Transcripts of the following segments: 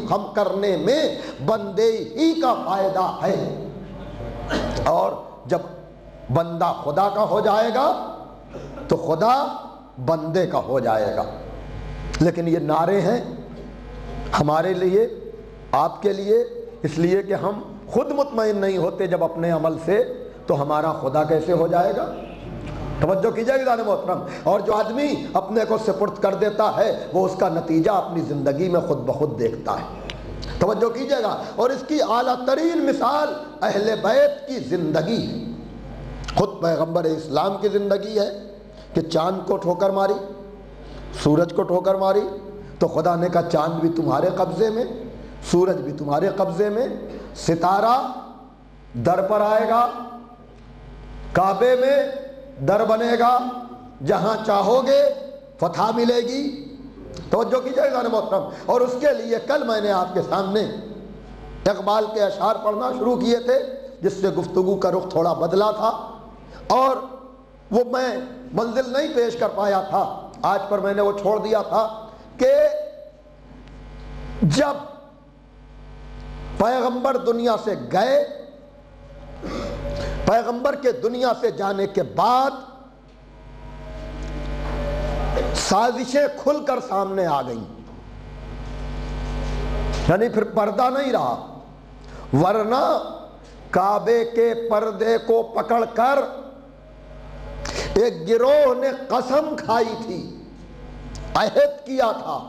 ہم کرنے میں بندے ہی کا فائدہ ہے، اور جب بندہ خدا کا ہو جائے گا تو خدا بندے کا ہو جائے گا۔ لیکن یہ نعرے ہیں ہمارے لیے، آپ کے لیے، اس لیے کہ ہم خود مطمئن نہیں ہوتے جب اپنے عمل سے، تو ہمارا خدا کیسے ہو جائے گا؟ توجہ کیجئے گا محترم۔ اور جو آدمی اپنے کو سپرد کر دیتا ہے وہ اس کا نتیجہ اپنی زندگی میں خود بخود دیکھتا ہے۔ توجہ کیجئے گا۔ اور اس کی اعلیٰ ترین مثال اہل بیت کی زندگی ہے، خود پیغمبر اسلام کی زندگی ہے کہ چاند کو ٹھوکر ماری، سورج کو ٹھوکر ماری، تو خدا نے کہا چاند بھی تمہارے قبضے میں، سورج بھی تمہارے قبضے میں، ستارہ در پر آئے گا، کعبے میں در بنے گا، جہاں چاہو گے فتح ملے گی۔ توجہ کیجئے گا محترم۔ اور اس کے لیے کل میں نے آپ کے سامنے اقبال کے اشعار پڑھنا شروع کیے تھے، جس سے گفتگو کا رخ تھوڑا بدلا تھا، اور وہ میں منزل نہیں پیش کر پایا تھا، آج پر میں نے وہ چھوڑ دیا تھا کہ جب پیغمبر دنیا سے گئے، پیغمبر کے دنیا سے جانے کے بعد سازشیں کھل کر سامنے آ گئیں، یعنی پھر پردہ نہیں رہا، ورنہ کعبے کے پردے کو پکڑ کر ایک گروہ نے قسم کھائی تھی، عہد کیا تھا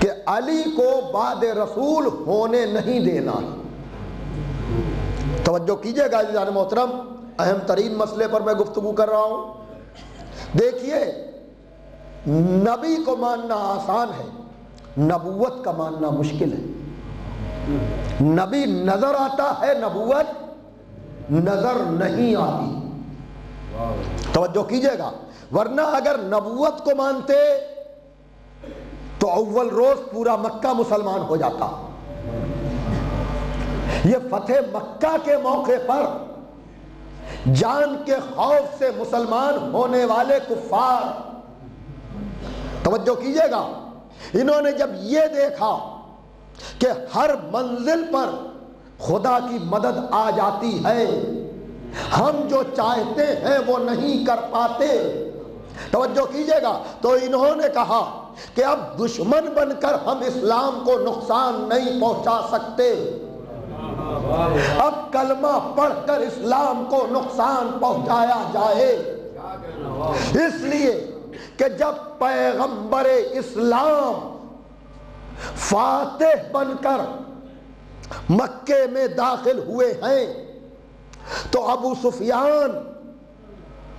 کہ علی کو بعد رسول ہونے نہیں دینا۔ توجہ کیجئے گا عزیزان محترم، اہم ترین مسئلے پر میں گفتگو کر رہا ہوں۔ دیکھیے، نبی کو ماننا آسان ہے، نبوت کا ماننا مشکل ہے۔ نبی نظر آتا ہے، نبوت نظر نہیں آتی۔ توجہ کیجئے گا، ورنہ اگر نبوت کو مانتے تو اول روز پورا مکہ مسلمان ہو جاتا۔ یہ فتح مکہ کے موقع پر جان کے خوف سے مسلمان ہونے والے کفار، توجہ کیجئے گا، انہوں نے جب یہ دیکھا کہ ہر منزل پر خدا کی مدد آ جاتی ہے، ہم جو چاہتے ہیں وہ نہیں کر پاتے، توجہ کیجئے گا، تو انہوں نے کہا کہ اب دشمن بن کر ہم اسلام کو نقصان نہیں پہنچا سکتے، اب کلمہ پڑھ کر اسلام کو نقصان پہنچایا جائے۔ اس لیے کہ جب پیغمبر اسلام فاتح بن کر مکے میں داخل ہوئے ہیں تو ابو سفیان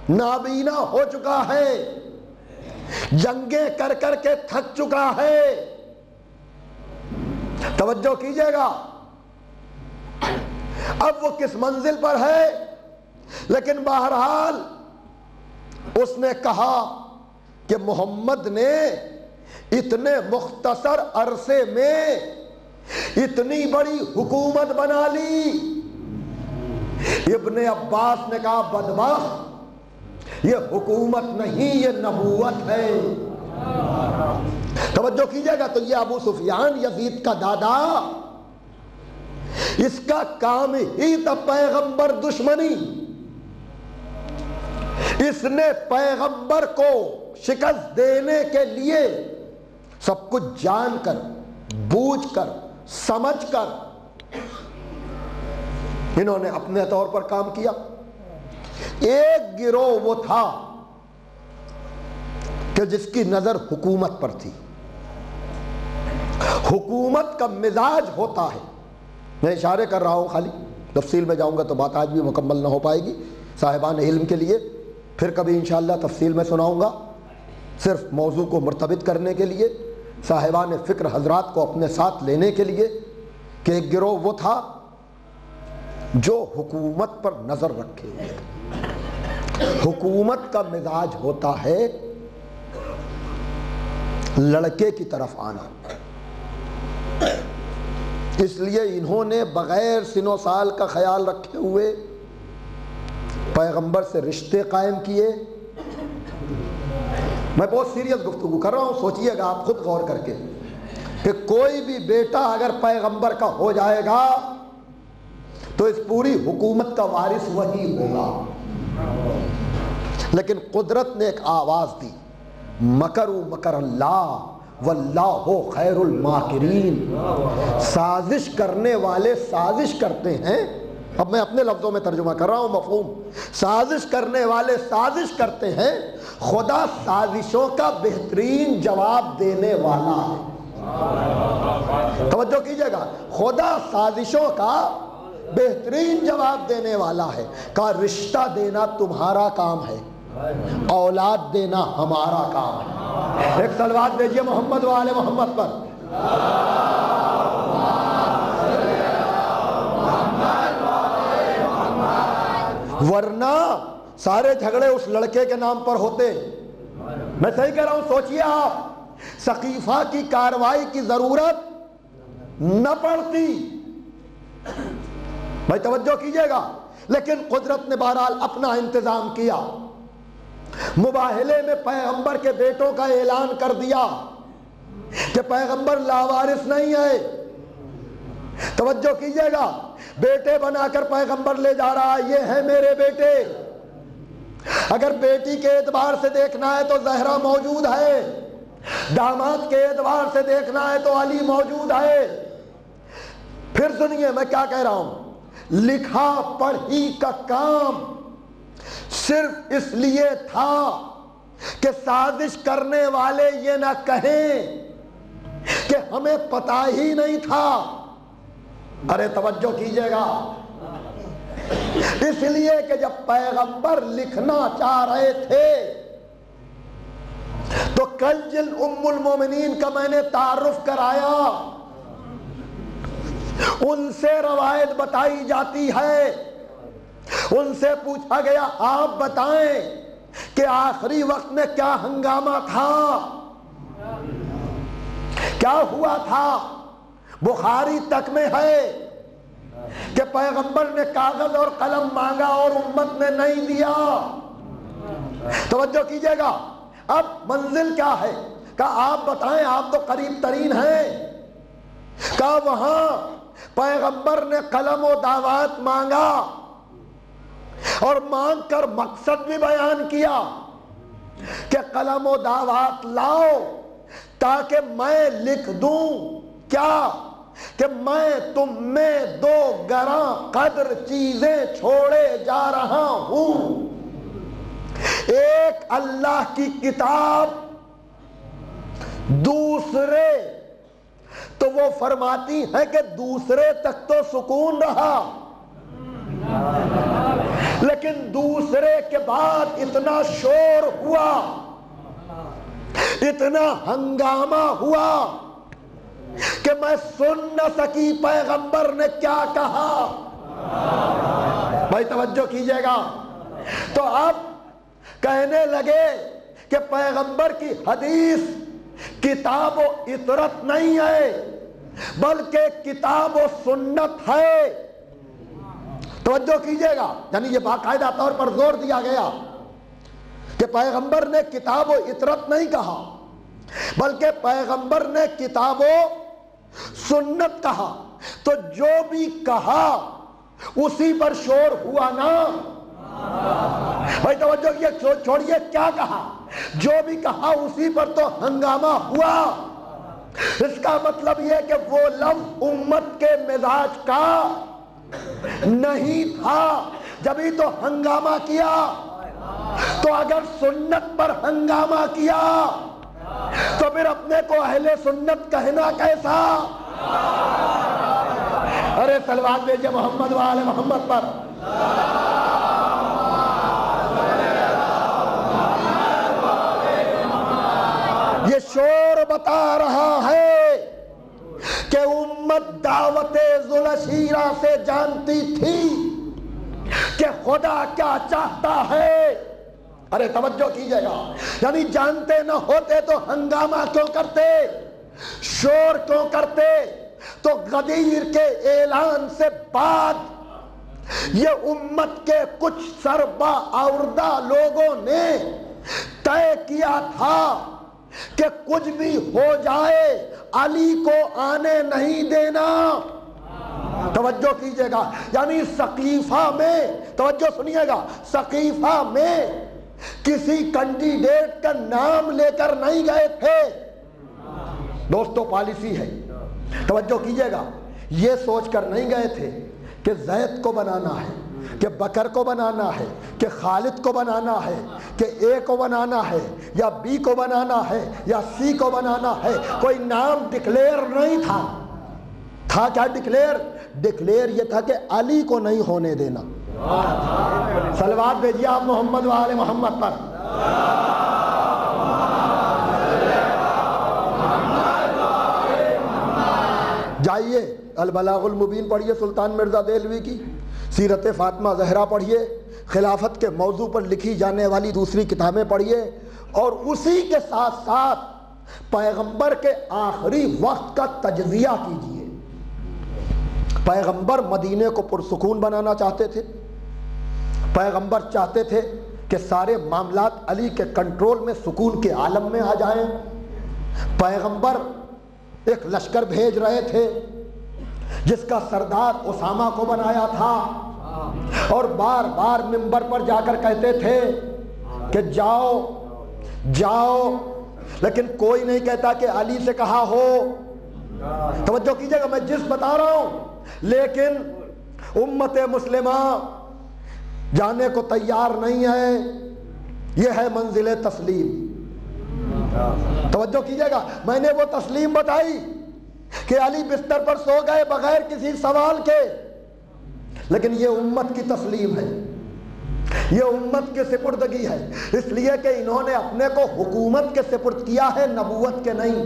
نابینا ہو چکا ہے، جنگیں کر کر کے تھک چکا ہے۔ توجہ کیجئے گا، اب وہ کس منزل پر ہے، لیکن بہرحال اس نے کہا کہ محمد نے اتنے مختصر عرصے میں اتنی بڑی حکومت بنا لی۔ ابن عباس نے کہا بدبخت، یہ حکومت نہیں، یہ نبوت ہے۔ توجہ کیجئے گا، تو یہ ابو سفیان یزید کا دادا، اس کا کام ہی تھا پیغمبر دشمنی۔ اس نے پیغمبر کو شکست دینے کے لیے سب کچھ جان کر، بوجھ کر، سمجھ کر انہوں نے اپنے طور پر کام کیا۔ ایک گروہ وہ تھا کہ جس کی نظر حکومت پر تھی۔ حکومت کا مزاج ہوتا ہے، میں اشارے کر رہا ہوں، خالی تفصیل میں جاؤں گا تو بات آج بھی مکمل نہ ہو پائے گی۔ صاحبان علم کے لیے پھر کبھی انشاءاللہ تفصیل میں سناؤں گا، صرف موضوع کو مرتبط کرنے کے لیے، صاحبان فکر حضرات کو اپنے ساتھ لینے کے لیے، کہ ایک گروہ وہ تھا جو حکومت پر نظر رکھے ہوئے تھے۔ حکومت کا مزاج ہوتا ہے لڑکے کی طرف آنا، اس لیے انہوں نے بغیر سن و سال کا خیال رکھے ہوئے پیغمبر سے رشتے قائم کیے۔ میں بہت سیریس گفتگو کر رہا ہوں، سوچئے گا آپ خود غور کر کے۔ کہ کوئی بھی بیٹا اگر پیغمبر کا ہو جائے گا تو اس پوری حکومت کا وارث وہی ہوگا. لیکن قدرت نے ایک آواز دی، مکروا مکر اللہ واللہ خیر الماکرین. سازش کرنے والے سازش کرتے ہیں، اب میں اپنے لفظوں میں ترجمہ کر رہا ہوں مفہوم، سازش کرنے والے سازش کرتے ہیں، خدا سازشوں کا بہترین جواب دینے والا ہے. توجہ کیجئے گا، خدا سازشوں کا بہترین جواب دینے والا ہے. کہا رشتہ دینا تمہارا کام ہے، اولاد دینا ہمارا کام ہے. ایک صلوات بھیجیے محمد و آل محمد پر. ورنہ سارے جھگڑے اس لڑکے کے نام پر ہوتے. میں صحیح کہہ رہا ہوں، سوچئے آپ، سقیفہ کی کارروائی کی ضرورت نہ پڑتی. بھائی توجہ کیجئے گا. لیکن قدرت نے بہرحال اپنا انتظام کیا. مباہلے میں پیغمبر کے بیٹوں کا اعلان کر دیا کہ پیغمبر لاوارث نہیں ہے. توجہ کیجئے گا، بیٹے بنا کر پیغمبر لے جا رہا ہے، یہ ہے میرے بیٹے. اگر بیٹی کے اعتبار سے دیکھنا ہے تو زہرا موجود ہے، داماد کے اعتبار سے دیکھنا ہے تو علی موجود ہے. پھر سنیے میں کیا کہہ رہا ہوں، لکھا پڑھی کا کام صرف اس لیے تھا کہ سازش کرنے والے یہ نہ کہیں کہ ہمیں پتہ ہی نہیں تھا. ارے توجہ کیجئے گا، اس لیے کہ جب پیغمبر لکھنا چاہ رہے تھے تو کل جن ام المومنین کا میں نے تعارف کرایا، ان سے روایت بتائی جاتی ہے. ان سے پوچھا گیا آپ بتائیں کہ آخری وقت میں کیا ہنگامہ تھا، کیا ہوا تھا. بخاری تک میں ہے کہ پیغمبر نے کاغذ اور قلم مانگا اور امت نے نہیں دیا. توجہ کیجئے گا، اب منزل کیا ہے؟ کہا آپ بتائیں، آپ تو قریب ترین ہیں. کہا وہاں پیغمبر نے قلم و دعوات مانگا اور مانگ کر مقصد بھی بیان کیا کہ قلم و دعوات لاؤ تاکہ میں لکھ دوں کیا کہ میں تم میں دو گراں قدر چیزیں چھوڑے جا رہا ہوں. ایک اللہ کی کتاب، دوسرے تو وہ فرماتی ہے کہ دوسرے تک تو سکون رہا، لیکن دوسرے کے بعد اتنا شور ہوا، اتنا ہنگامہ ہوا کہ میں سن نہ سکی پیغمبر نے کیا کہا. بھائی توجہ کیجئے گا. تو اب کہنے لگے کہ پیغمبر کی حدیث کتاب و اطرت نہیں ہے بلکہ کتاب و سنت ہے. توجہ کیجئے گا، یعنی یہ باقاعدہ طور پر زور دیا گیا کہ پیغمبر نے کتاب و اطرت نہیں کہا بلکہ پیغمبر نے کتاب و سنت کہا. تو جو بھی کہا اسی پر شور ہوا نا. بھائی توجہ یہ چھوڑیے کیا کہا، جو بھی کہا اسی پر تو ہنگامہ ہوا. اس کا مطلب یہ کہ وہ لفظ امت کے مزاج کا نہیں تھا، جبھی تو ہنگامہ کیا. تو اگر سنت پر ہنگامہ کیا تو پھر اپنے کو اہل سنت کہنا کیسا؟ ارے صلوات بھیجئے محمد و آل محمد پر. یہ شور بتا رہا ہے کہ امت دعوت ذوالشیرہ سے جانتی تھی کہ خدا کیا چاہتا ہے. ارے توجہ کیجئے گا، یعنی جانتے نہ ہوتے تو ہنگامہ کیوں کرتے، شور کیوں کرتے؟ تو غدیر کے اعلان سے بعد یہ امت کے کچھ سربا آوردہ لوگوں نے طے کیا تھا کہ کچھ بھی ہو جائے علی کو آنے نہیں دینا۔ توجہ کیجئے گا، یعنی سقیفہ میں، توجہ سنیے گا، سقیفہ میں کسی کینڈیڈیٹ کا نام لے کر نہیں گئے تھے۔ دوستو پالیسی ہے، توجہ کیجئے گا، یہ سوچ کر نہیں گئے تھے کہ زید کو بنانا ہے، کہ بکر کو بنانا ہے، کہ خالد کو بنانا ہے، کہ اے کو بنانا ہے یا بی کو بنانا ہے یا سی کو بنانا ہے۔ کوئی نام ڈکلیئر نہیں تھا۔ تھا کیا ڈکلیئر؟ ڈکلیئر یہ تھا کہ علی کو نہیں ہونے دینا۔ صلوات بھیجیے آپ محمد و آل محمد پر۔ جائیے البلاغ المبین پڑھیے سلطان مرزا دہلوی کی، سیرت فاطمہ زہرا پڑھیے، خلافت کے موضوع پر لکھی جانے والی دوسری کتابیں پڑھیے، اور اسی کے ساتھ ساتھ پیغمبر کے آخری وقت کا تجزیہ کیجیے۔ پیغمبر مدینے کو پرسکون بنانا چاہتے تھے، پیغمبر چاہتے تھے کہ سارے معاملات علی کے کنٹرول میں سکون کے عالم میں آ جائیں۔ پیغمبر ایک لشکر بھیج رہے تھے جس کا سردار اسامہ کو بنایا تھا، اور بار بار منبر پر جا کر کہتے تھے کہ جاؤ جاؤ، لیکن کوئی نہیں کہتا کہ علی سے کہا ہو۔ توجہ کیجئے گا، میں جس بتا رہا ہوں، لیکن امت مسلمہ جانے کو تیار نہیں ہے۔ یہ ہے منزل تسلیم۔ توجہ کیجئے گا، میں نے وہ تسلیم بتائی کہ علی بستر پر سو گئے بغیر کسی سوال کے، لیکن یہ امت کی تسلیم ہے، یہ امت کی سپردگی ہے، اس لیے کہ انہوں نے اپنے کو حکومت کے سپرد کیا ہے، نبوت کے نہیں۔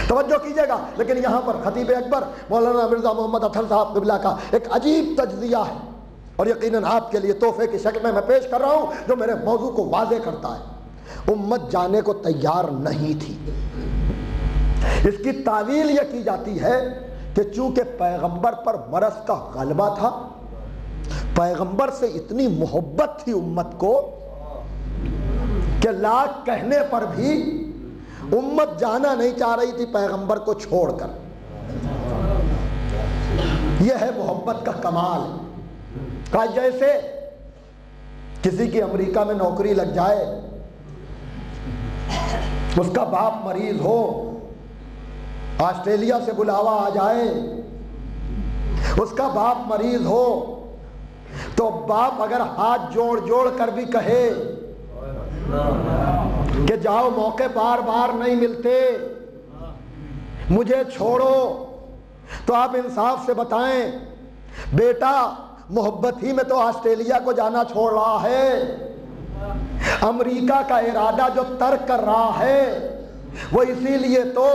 توجہ کیجئے گا، لیکن یہاں پر خطیب اکبر مولانا مرزا محمد اطہر صاحب قبلہ کا ایک عجیب تجزیہ ہے، اور یقیناً آپ کے لیے تحفے کی شکل میں پیش کر رہا ہوں جو میرے موضوع کو واضح کرتا ہے۔ امت جانے کو تیار نہیں تھی۔ اس کی تعویل یہ کی جاتی ہے کہ چونکہ پیغمبر پر مرض کا غلبہ تھا، پیغمبر سے اتنی محبت تھی امت کو کہ لاکھ کہنے پر بھی امت جانا نہیں چاہ رہی تھی پیغمبر کو چھوڑ کر۔ یہ ہے محبت کا کمال۔ کہ جیسے کسی کی امریکہ میں نوکری لگ جائے، اس کا باپ مریض ہو، آسٹریلیا سے بلاوا آ جائے، اس کا باپ مریض ہو، تو باپ اگر ہاتھ جوڑ جوڑ کر بھی کہے کہ جاؤ، موقع بار بار نہیں ملتے، مجھے چھوڑو، تو آپ انصاف سے بتائیں بیٹا محبت ہی میں تو آسٹریلیا کو جانا چھوڑ رہا ہے، امریکہ کا ارادہ جو ترک کر رہا ہے وہ اسی لیے تو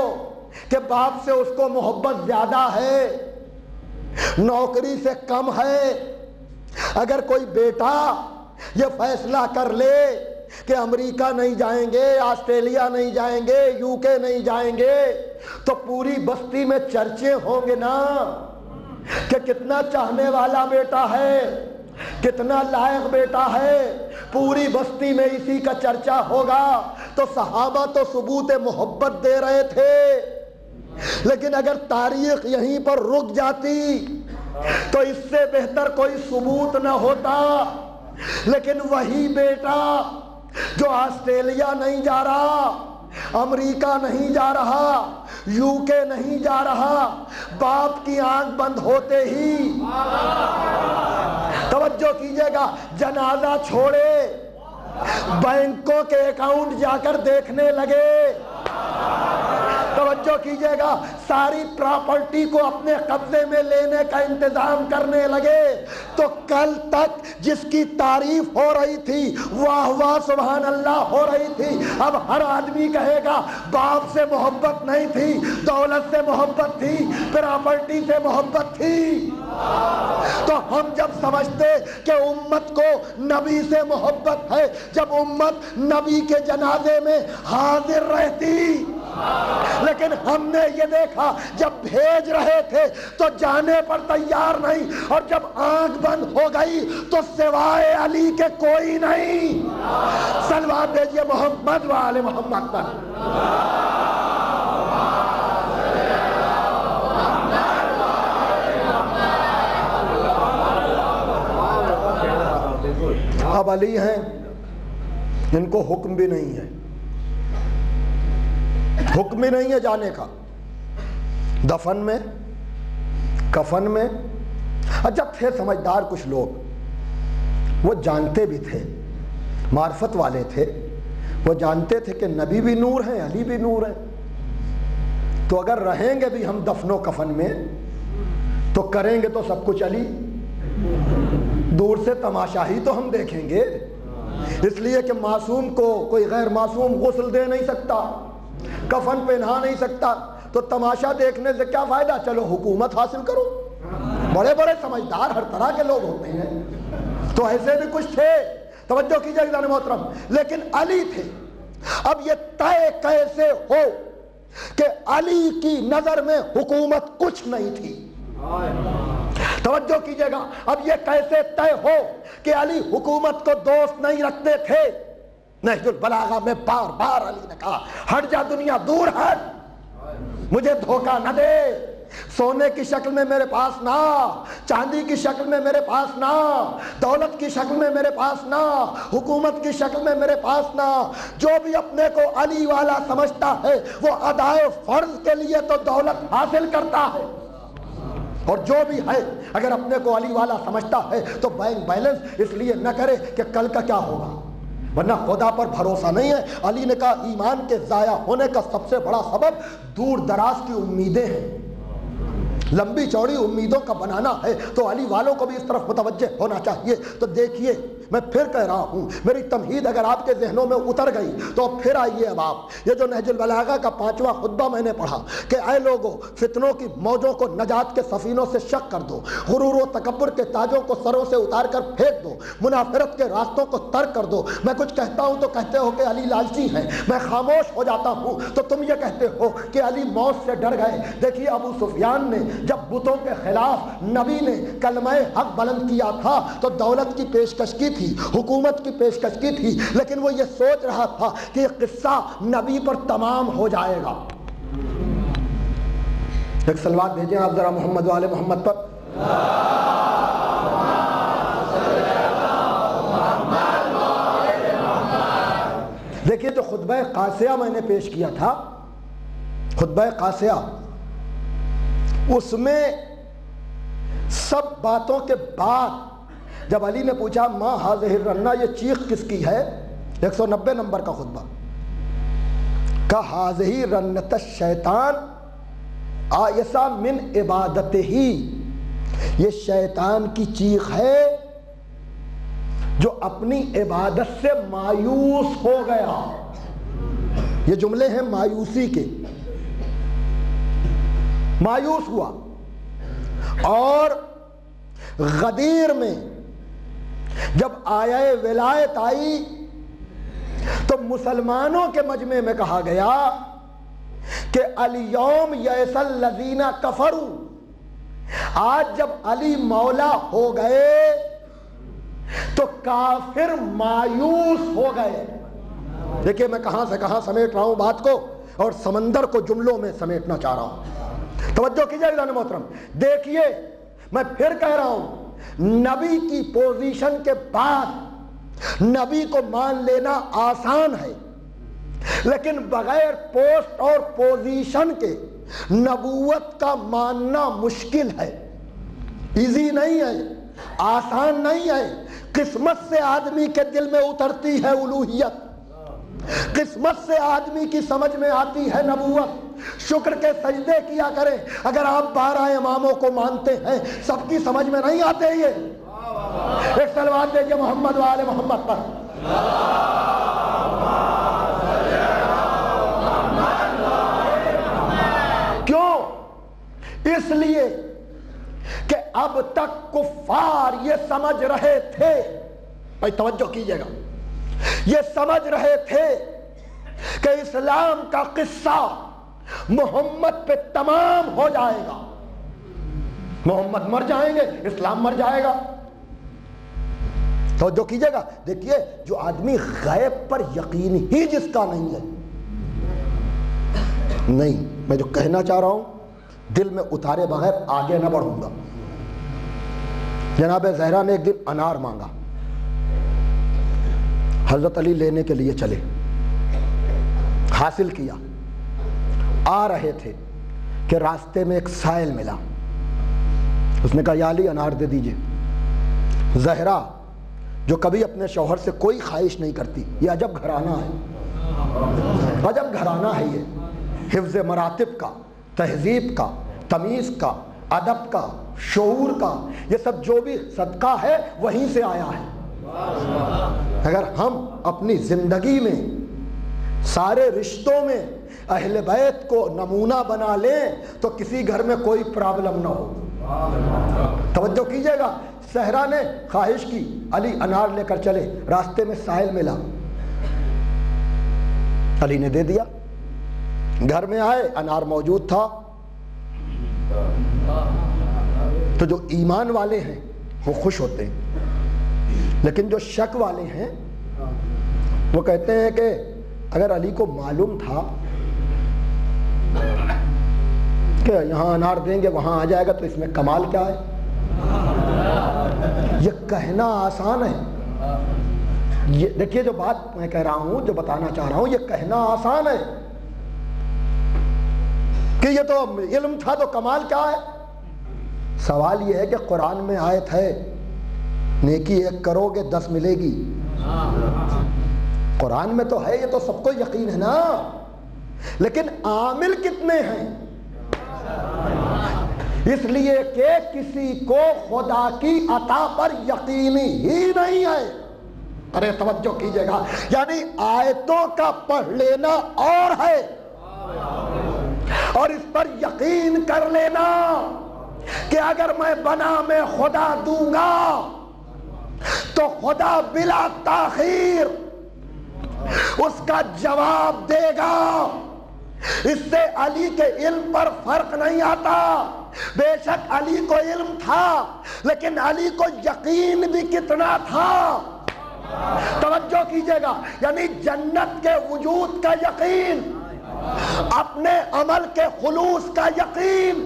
کہ باپ سے اس کو محبت زیادہ ہے، نوکری سے کم ہے۔ اگر کوئی بیٹا یہ فیصلہ کر لے کہ امریکہ نہیں جائیں گے، آسٹریلیا نہیں جائیں گے، یو کے نہیں جائیں گے، تو پوری بستی میں چرچے ہوں گے نا کہ کتنا چاہنے والا بیٹا ہے، کتنا لائق بیٹا ہے، پوری بستی میں اسی کا چرچا ہوگا۔ تو صحابہ تو ثبوت محبت دے رہے تھے، لیکن اگر تاریخ یہیں پر رک جاتی تو اس سے بہتر کوئی ثبوت نہ ہوتا۔ لیکن وہی بیٹا جو آسٹریلیا نہیں جا رہا، امریکہ نہیں جا رہا، یو کے نہیں جا رہا، باپ کی آنکھ بند ہوتے ہی، توجہ کیجئے گا، جنازہ چھوڑے بینکوں کے اکاؤنٹ جا کر دیکھنے لگے، توجہ کیجئے گا، ساری پراپرٹی کو اپنے قبضے میں لینے کا انتظام کرنے لگے۔ تو کل تک جس کی تعریف ہو رہی تھی، واہ واہ سبحان اللہ ہو رہی تھی، اب ہر آدمی کہے گا باپ سے محبت نہیں تھی، دولت سے محبت تھی، پراپرٹی سے محبت تھی۔ تو ہم جب سمجھتے کہ امت کو نبی سے محبت ہے، جب امت نبی کے جنازے میں حاضر رہتی، لیکن ہم نے یہ دیکھا جب بھیج رہے تھے تو جانے پر تیار نہیں، اور جب آنکھ بند ہو گئی تو سوائے علی کے کوئی نہیں۔ صلوات بھیجیے محمد و آل محمد پر۔ اب علی ہیں، ان کو حکم بھی نہیں ہے، حکم بھی نہیں ہے جانے کا، دفن میں کفن میں۔ جب تھے سمجھدار کچھ لوگ، وہ جانتے بھی تھے، معرفت والے تھے، وہ جانتے تھے کہ نبی بھی نور ہیں، علی بھی نور ہیں، تو اگر رہیں گے بھی ہم دفن و کفن میں تو کریں گے تو سب کچھ علی، دور سے تماشا ہی تو ہم دیکھیں گے، اس لیے کہ معصوم کو کوئی غیر معصوم غسل دے نہیں سکتا، کفن پہنا نہیں سکتا، تو تماشا دیکھنے سے کیا فائدہ؟ چلو حکومت حاصل کرو۔ بڑے بڑے سمجھدار ہر طرح کے لوگ ہوتے ہیں، تو ایسے بھی کچھ تھے، توجہ کیجئے عزیزان محترم، لیکن علی تھے۔ اب یہ طے کیسے ہو کہ علی کی نظر میں حکومت کچھ نہیں تھی؟ توجہ کیجئے گا، اب یہ کیسے طے ہو کہ علی حکومت کو دوست نہیں رکھتے تھے؟ نہج البلاغہ میں بار بار علی نے کہا ہٹ جا دنیا، دور ہٹ، مجھے دھوکہ نہ دے، سونے کی شکل میں میرے پاس نہ، چاندی کی شکل میں میرے پاس نہ، دولت کی شکل میں میرے پاس نہ، حکومت کی شکل میں میرے پاس نہ۔ جو بھی اپنے کو علی والا سمجھتا ہے وہ ادائے فرض کے لیے تو دولت حاصل کرتا ہے، اور جو بھی ہے اگر اپنے کو علی والا سمجھتا ہے تو بینک بیلنس اس لیے نہ کرے کہ کل کا کیا ہوگا، ورنہ خدا پر بھروسہ نہیں ہے۔ علی نے کہا ایمان کے ضائع ہونے کا سب سے بڑا سبب دور دراز کی امیدیں ہیں، لمبی چوڑی امیدوں کا بنانا ہے، تو علی والوں کو بھی اس طرف متوجہ ہونا چاہیے۔ تو دیکھیے میں پھر کہہ رہا ہوں، میری تمہید اگر آپ کے ذہنوں میں اتر گئی تو پھر آئیے اب آپ یہ جو نہج البلاغہ کا 5واں خطبہ میں نے پڑھا کہ اے لوگو فتنوں کی موجوں کو نجات کے سفینوں سے شک کر دو، غرور و تکبر کے تاجوں کو سروں سے اتار کر پھینک دو، منافرت کے راستوں کو ترک کر دو۔ میں کچھ کہتا ہوں تو کہتے ہو کہ علی لالچی ہیں، میں خاموش ہو جاتا ہوں تو تم یہ کہتے ہو کہ علی موت سے ڈر گئے۔ دیکھیے ابو سفیان نے جب بتوں کے خلاف نبی نے کلمہ حق بلند کیا تھا تو دولت کی پیشکش کی تھی، حکومت کی پیشکش کی تھی، لیکن وہ یہ سوچ رہا تھا کہ یہ قصہ نبی پر تمام ہو جائے گا۔ ایک صلوات بھیجیں آپ ذرا محمد و آل محمد پر۔ دیکھیے جو خطبہ قاسیہ میں نے پیش کیا تھا، خطبہ قاسیہ، اس میں سب باتوں کے بعد جب علی نے پوچھا ما ہذہ الرنہ، یہ چیخ کس کی ہے، 190 نمبر کا خطبہ، کہا ہذہ رنۃ الشیطان آیسا من عبادتہ، یہ شیطان کی چیخ ہے جو اپنی عبادت سے مایوس ہو گیا۔ یہ جملے ہیں مایوسی کے، مایوس ہوا۔ اور غدیر میں جب آیہ ولایت آئی تو مسلمانوں کے مجمع میں کہا گیا کہ الیوم یئس الذین کفروا، آج جب علی مولا ہو گئے تو کافر مایوس ہو گئے۔ دیکھیے میں کہاں سے کہاں سمیٹ رہا ہوں بات کو، اور سمندر کو جملوں میں سمیٹنا چاہ رہا ہوں۔ توجہ کیجئے عزیزان محترم، دیکھیے میں پھر کہہ رہا ہوں، نبی کی پوزیشن کے بعد نبی کو مان لینا آسان ہے، لیکن بغیر پوسٹ اور پوزیشن کے نبوت کا ماننا مشکل ہے، ایزی نہیں ہے، آسان نہیں ہے۔ قسمت سے آدمی کے دل میں اترتی ہے الوہیت، قسمت سے آدمی کی سمجھ میں آتی ہے نبوت۔ شکر کے سجدے کیا کریں، اگر آپ 12 اماموں کو مانتے ہیں سب کی سمجھ میں نہیں آتے۔ یہ ایک صلوات دیجئے محمد و آل محمد پر۔ کیوں؟ اس لیے کہ اب تک کفار یہ سمجھ رہے تھے، بھائی توجہ کیجئے گا، یہ سمجھ رہے تھے کہ کہ اسلام کا قصہ محمد پہ تمام ہو جائے گا. محمد مر جائیں گے، اسلام مر جائے گا. توجہ کیجئے گا. دیکھیے جو آدمی غیب پر یقین ہی جس کا نہیں ہے، نہیں، میں جو کہنا چاہ رہا ہوں دل میں اتارے بغیر آگے نہ بڑھوں گا. جناب زہرا نے ایک دن انار مانگا، حضرت علی لینے کے لیے چلے، حاصل کیا. آ رہے تھے کہ راستے میں ایک سائل ملا. اس نے کہا یا علی انار دے دیجئے. زہرا جو کبھی اپنے شوہر سے کوئی خواہش نہیں کرتی، یہ عجب گھرانہ ہے، عجب گھرانہ ہے. یہ حفظ مراتب کا، تہذیب کا، تمیز کا، ادب کا، شعور کا، یہ سب جو بھی صدقہ ہے وہیں سے آیا ہے. اگر ہم اپنی زندگی میں سارے رشتوں میں اہل بیت کو نمونہ بنا لیں تو کسی گھر میں کوئی پرابلم نہ ہو. توجہ کیجئے گا. صحرا نے خواہش کی، علی انار لے کر چلے، راستے میں سائل ملا، علی نے دے دیا. گھر میں آئے، انار موجود تھا. تو جو ایمان والے ہیں وہ خوش ہوتے ہیں، لیکن جو شک والے ہیں وہ کہتے ہیں کہ اگر علی کو معلوم تھا کہ یہاں انار دیں گے وہاں آ جائے گا تو اس میں کمال کیا ہے. یہ کہنا آسان ہے. یہ دیکھیے جو بات میں کہہ رہا ہوں، جو بتانا چاہ رہا ہوں، یہ کہنا آسان ہے کہ یہ تو علم تھا تو کمال کیا ہے. سوال یہ ہے کہ قرآن میں آیت ہے نیکی 1 کرو گے 10 ملے گی. قرآن میں تو ہے، یہ تو سب کو یقین ہے نا، لیکن عامل کتنے ہیں؟ اس لیے کہ کسی کو خدا کی عطا پر یقین ہی نہیں ہے. ارے توجہ کیجئے گا. یعنی آیتوں کا پڑھ لینا اور ہے اور اس پر یقین کر لینا کہ اگر میں بنا میں خدا دوں گا تو خدا بلا تاخیر اس کا جواب دے گا. اس سے علی کے علم پر فرق نہیں آتا. بے شک علی کو علم تھا، لیکن علی کو یقین بھی کتنا تھا. توجہ کیجئے گا. یعنی جنت کے وجود کا یقین، اپنے عمل کے خلوص کا یقین.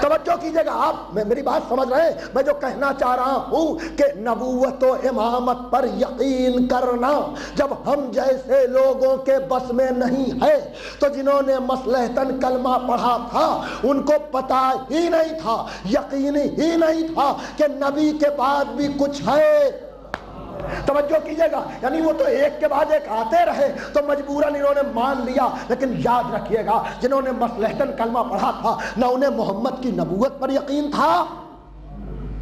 توجہ کیجئے گا. آپ میری بات سمجھ رہے ہیں؟ میں جو کہنا چاہ رہا ہوں کہ نبوت و امامت پر یقین کرنا جب ہم جیسے لوگوں کے بس میں نہیں ہے تو جنہوں نے مصلحتاً کلمہ پڑھا تھا ان کو پتہ ہی نہیں تھا، یقین ہی نہیں تھا کہ نبی کے بعد بھی کچھ ہے. توجہ کیجئے گا. یعنی وہ تو ایک کے بعد ایک آتے رہے تو مجبوراً انہوں نے مان لیا. لیکن یاد رکھیے گا جنہوں نے مصلحتاً کلمہ پڑھا تھا نہ انہیں محمد کی نبوت پر یقین تھا.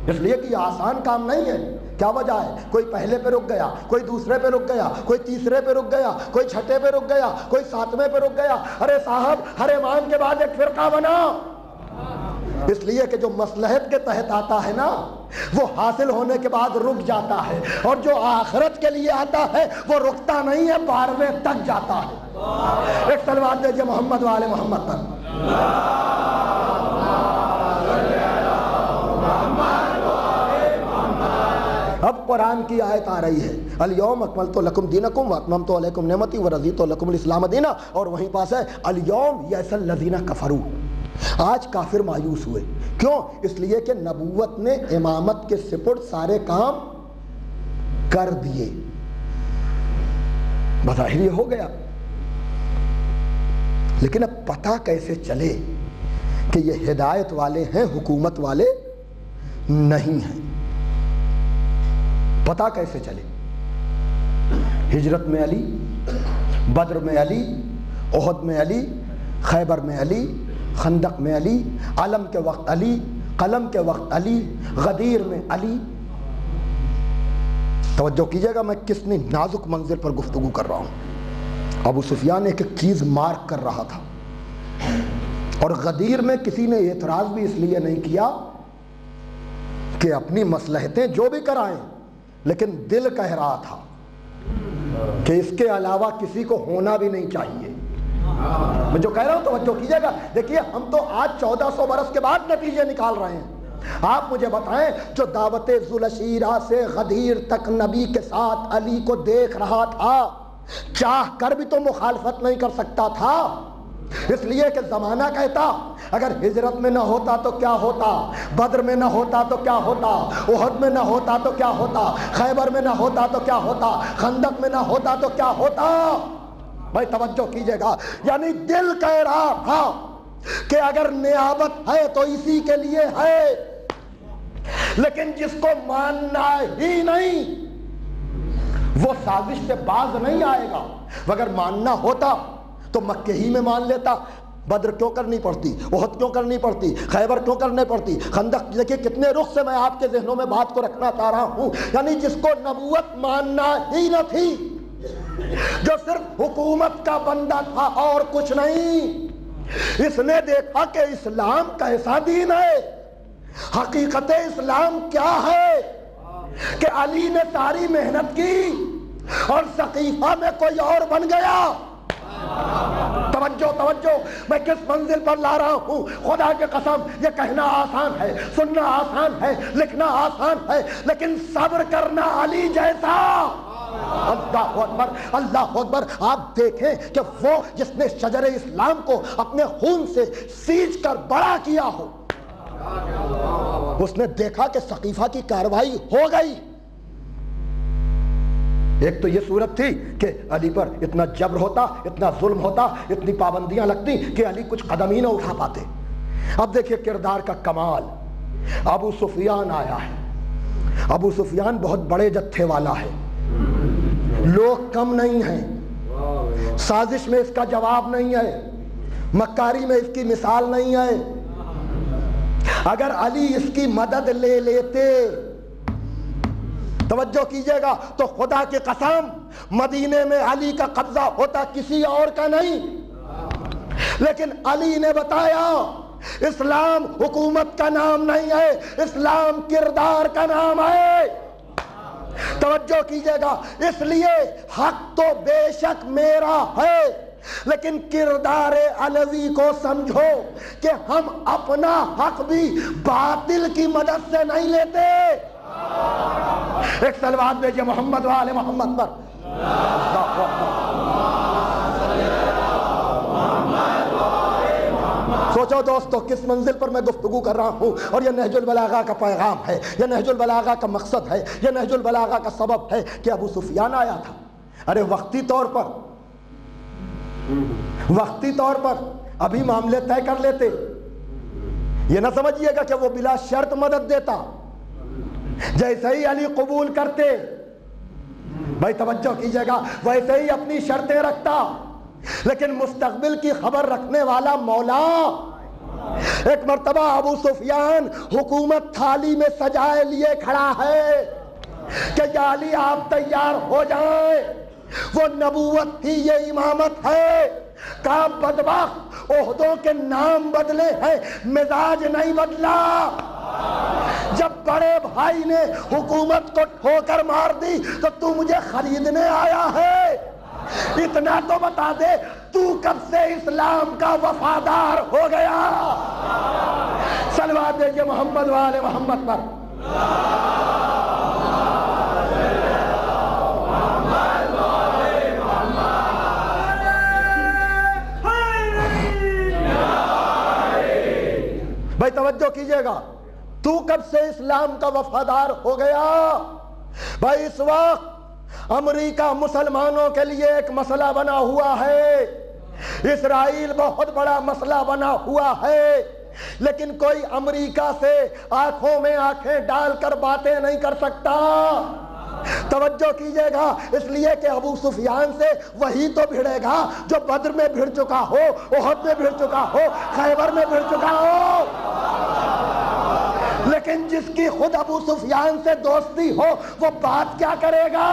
اس لیے کہ یہ آسان کام نہیں ہے. کیا وجہ ہے؟ کوئی پہلے پہ رک گیا، کوئی دوسرے پہ رک گیا، کوئی تیسرے پہ رک گیا، کوئی چھٹے پہ رک گیا، کوئی 7ویں پہ رک گیا. ارے صاحب ہر امام کے بعد ایک فرقہ بنا. اس لیے کہ جو مصلحت کے تحت آتا ہے نا وہ حاصل ہونے کے بعد رک جاتا ہے، اور جو آخرت کے لیے آتا ہے وہ رکتا نہیں ہے، 12ویں تک جاتا ہے. ایک صلوات دیجئے محمد والے محمد پر. اب قرآن کی آیت آ رہی ہے الیوم اکملت لکم دینکم واتممت علیکم نعمتی ورضیت لکم الاسلام دینا، اور وہیں پاس ہے الیوم یئس الذین کفروا. آج کافر مایوس ہوئے. کیوں؟ اس لیے کہ نبوت نے امامت کے سپرد سارے کام کر دیے. بظاہر یہ ہو گیا، لیکن اب پتہ کیسے چلے کہ یہ ہدایت والے ہیں، حکومت والے نہیں ہیں؟ پتہ کیسے چلے؟ ہجرت میں علی، بدر میں علی، احد میں علی، خیبر میں علی، خندق میں علی، علم کے وقت علی، قلم کے وقت علی، غدیر میں علی. توجہ کیجئے گا میں کتنی نازک منزل پر گفتگو کر رہا ہوں. ابو سفیان ایک ایک چیز مارک کر رہا تھا، اور غدیر میں کسی نے اعتراض بھی اس لیے نہیں کیا کہ اپنی مصلحتیں جو بھی کرائیں، لیکن دل کہہ رہا تھا کہ اس کے علاوہ کسی کو ہونا بھی نہیں چاہیے. میں جو کہہ رہا ہوں توجہ کیجیے گا. دیکھیے ہم تو آج 1400 برس کے بعد نتیجے نکال رہے ہیں. آپ مجھے بتائیں جو دعوت ذوالشیرہ سے غدیر تک نبی کے ساتھ علی کو دیکھ رہا تھا, چاہ کر بھی تو مخالفت نہیں کر سکتا تھا, اس لیے کہ زمانہ کہتا اگر ہجرت میں نہ ہوتا تو کیا ہوتا, بدر میں نہ ہوتا تو کیا ہوتا, احد میں نہ ہوتا تو کیا ہوتا, خیبر میں نہ ہوتا تو کیا ہوتا, خندق میں نہ ہوتا تو کیا ہوتا. بھائی توجہ کیجئے گا, یعنی دل کہہ رہا تھا کہ اگر نیابت ہے تو اسی کے لیے ہے, لیکن جس کو ماننا ہی نہیں وہ سازش سے باز نہیں آئے گا. اگر ماننا ہوتا تو مکے ہی میں مان لیتا. بدر کیوں کرنی پڑتی, احد کیوں کرنی پڑتی, خیبر کیوں کرنے پڑتی, خندق. دیکھیے کتنے رخ سے میں آپ کے ذہنوں میں بات کو رکھنا چاہ رہا ہوں. یعنی جس کو نبوت ماننا ہی نہ تھی, جو صرف حکومت کا بندہ تھا اور کچھ نہیں, اس نے دیکھا کہ اسلام کیسا دین ہے, حقیقت اسلام کیا ہے, کہ علی نے ساری محنت کی اور سقیفہ میں کوئی اور بن گیا. توجہ, میں کس منزل پر لا رہا ہوں, خدا کے قسم یہ کہنا آسان ہے, سننا آسان ہے, لکھنا آسان ہے, لیکن صبر کرنا علی جیسا. اللہ اکبر, اللہ اکبر. آپ دیکھیں کہ وہ جس نے شجر اسلام کو اپنے خون سے سینچ کر بڑا کیا ہو, اس نے دیکھا کہ سقیفہ کی کارروائی ہو گئی. ایک تو یہ صورت تھی کہ علی پر اتنا جبر ہوتا, اتنا ظلم ہوتا, اتنی پابندیاں لگتی کہ علی کچھ قدم ہی نہ اٹھا پاتے. اب دیکھیے کردار کا کمال, ابو سفیان آیا ہے. ابو سفیان بہت بڑے جتھے والا ہے, لوگ کم نہیں ہیں, سازش میں اس کا جواب نہیں ہے, مکاری میں اس کی مثال نہیں ہے. اگر علی اس کی مدد لے لیتے, توجہ کیجئے گا, تو خدا کی قسم مدینے میں علی کا قبضہ ہوتا, کسی اور کا نہیں. لیکن علی نے بتایا اسلام حکومت کا نام نہیں ہے, اسلام کردار کا نام ہے. توجہ کیجئے گا, اس لیے حق تو بے شک میرا ہے, لیکن کردار علوی کو سمجھو کہ ہم اپنا حق بھی باطل کی مدد سے نہیں لیتے. ایک صلوات بھیجئے محمد و آل محمد پر. سوچو دوستو کس منزل پر میں گفتگو کر رہا ہوں, اور یہ نہج البلاغہ کا پیغام ہے, یہ نہج البلاغہ کا مقصد ہے, یہ نہج البلاغہ کا سبب ہے کہ ابو سفیان آیا تھا. ارے وقتی طور پر ابھی معاملے طے کر لیتے, یہ نہ سمجھیے گا کہ وہ بلا شرط مدد دیتا. جیسے ہی علی قبول کرتے, بھائی توجہ کیجئے گا, ویسے ہی اپنی شرطیں رکھتا. لیکن مستقبل کی خبر رکھنے والا مولا. ایک مرتبہ ابو سفیان حکومت تھالی میں سجائے لیے کھڑا ہے کہ یا علی آپ تیار ہو جائیں, وہ نبوت تھی, یہ امامت ہے. کہا بدبخت, عہدوں کے نام بدلے ہیں, مزاج نہیں بدلا. جب بڑے بھائی نے حکومت کو ٹھوکر مار دی تو تو مجھے خریدنے آیا ہے. اتنا تو بتا دے, تو کب سے اسلام کا وفادار ہو گیا. صلوات دیجئے محمد و آل محمد پر. بھائی توجہ کیجئے گا, تو کب سے اسلام کا وفادار ہو گیا. بھائی اس وقت امریکہ مسلمانوں کے لیے ایک مسئلہ بنا ہوا ہے, اسرائیل بہت بڑا مسئلہ بنا ہوا ہے, لیکن کوئی امریکہ سے آنکھوں میں آنکھیں ڈال کر باتیں نہیں کر سکتا. توجہ کیجئے گا, اس لیے کہ ابو سفیان سے وہی تو بھڑے گا جو بدر میں بھڑ چکا ہو, احد میں بھڑ چکا ہو, خیبر میں بھڑ چکا ہو. لیکن جس کی خود ابو سفیان سے دوستی ہو وہ بات کیا کرے گا؟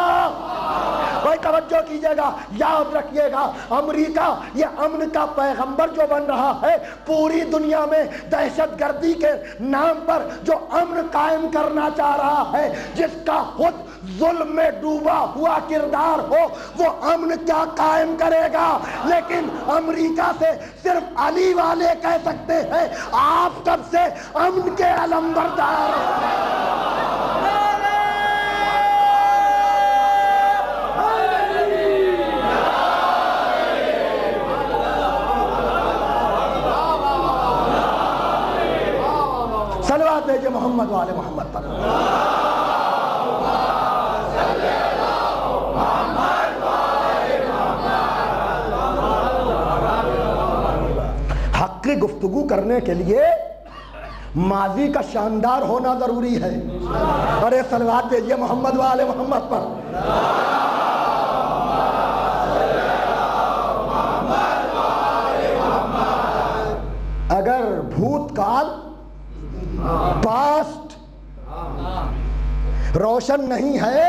بھائی توجہ کیجئے گا، یاد رکھیے گا، امریکہ یہ امن کا پیغمبر جو بن رہا ہے، پوری دنیا میں دہشت گردی کے نام پر جو امن قائم کرنا چاہ رہا ہے، جس کا خود ظلم میں ڈوبا ہوا کردار ہو، وہ امن کیا قائم کرے گا؟ لیکن امریکہ سے صرف علی والے کہہ سکتے ہیں آپ کب سے امن کے علمبردار ہیں۔ صلوات بھیجئے محمد والے محمد پر۔ حق کی گفتگو کرنے کے لیے ماضی کا شاندار ہونا ضروری ہے۔ اور یہ صلوات بھیجئے محمد والے محمد پر۔ اگر بھوت کال پاسٹ روشن نہیں ہے،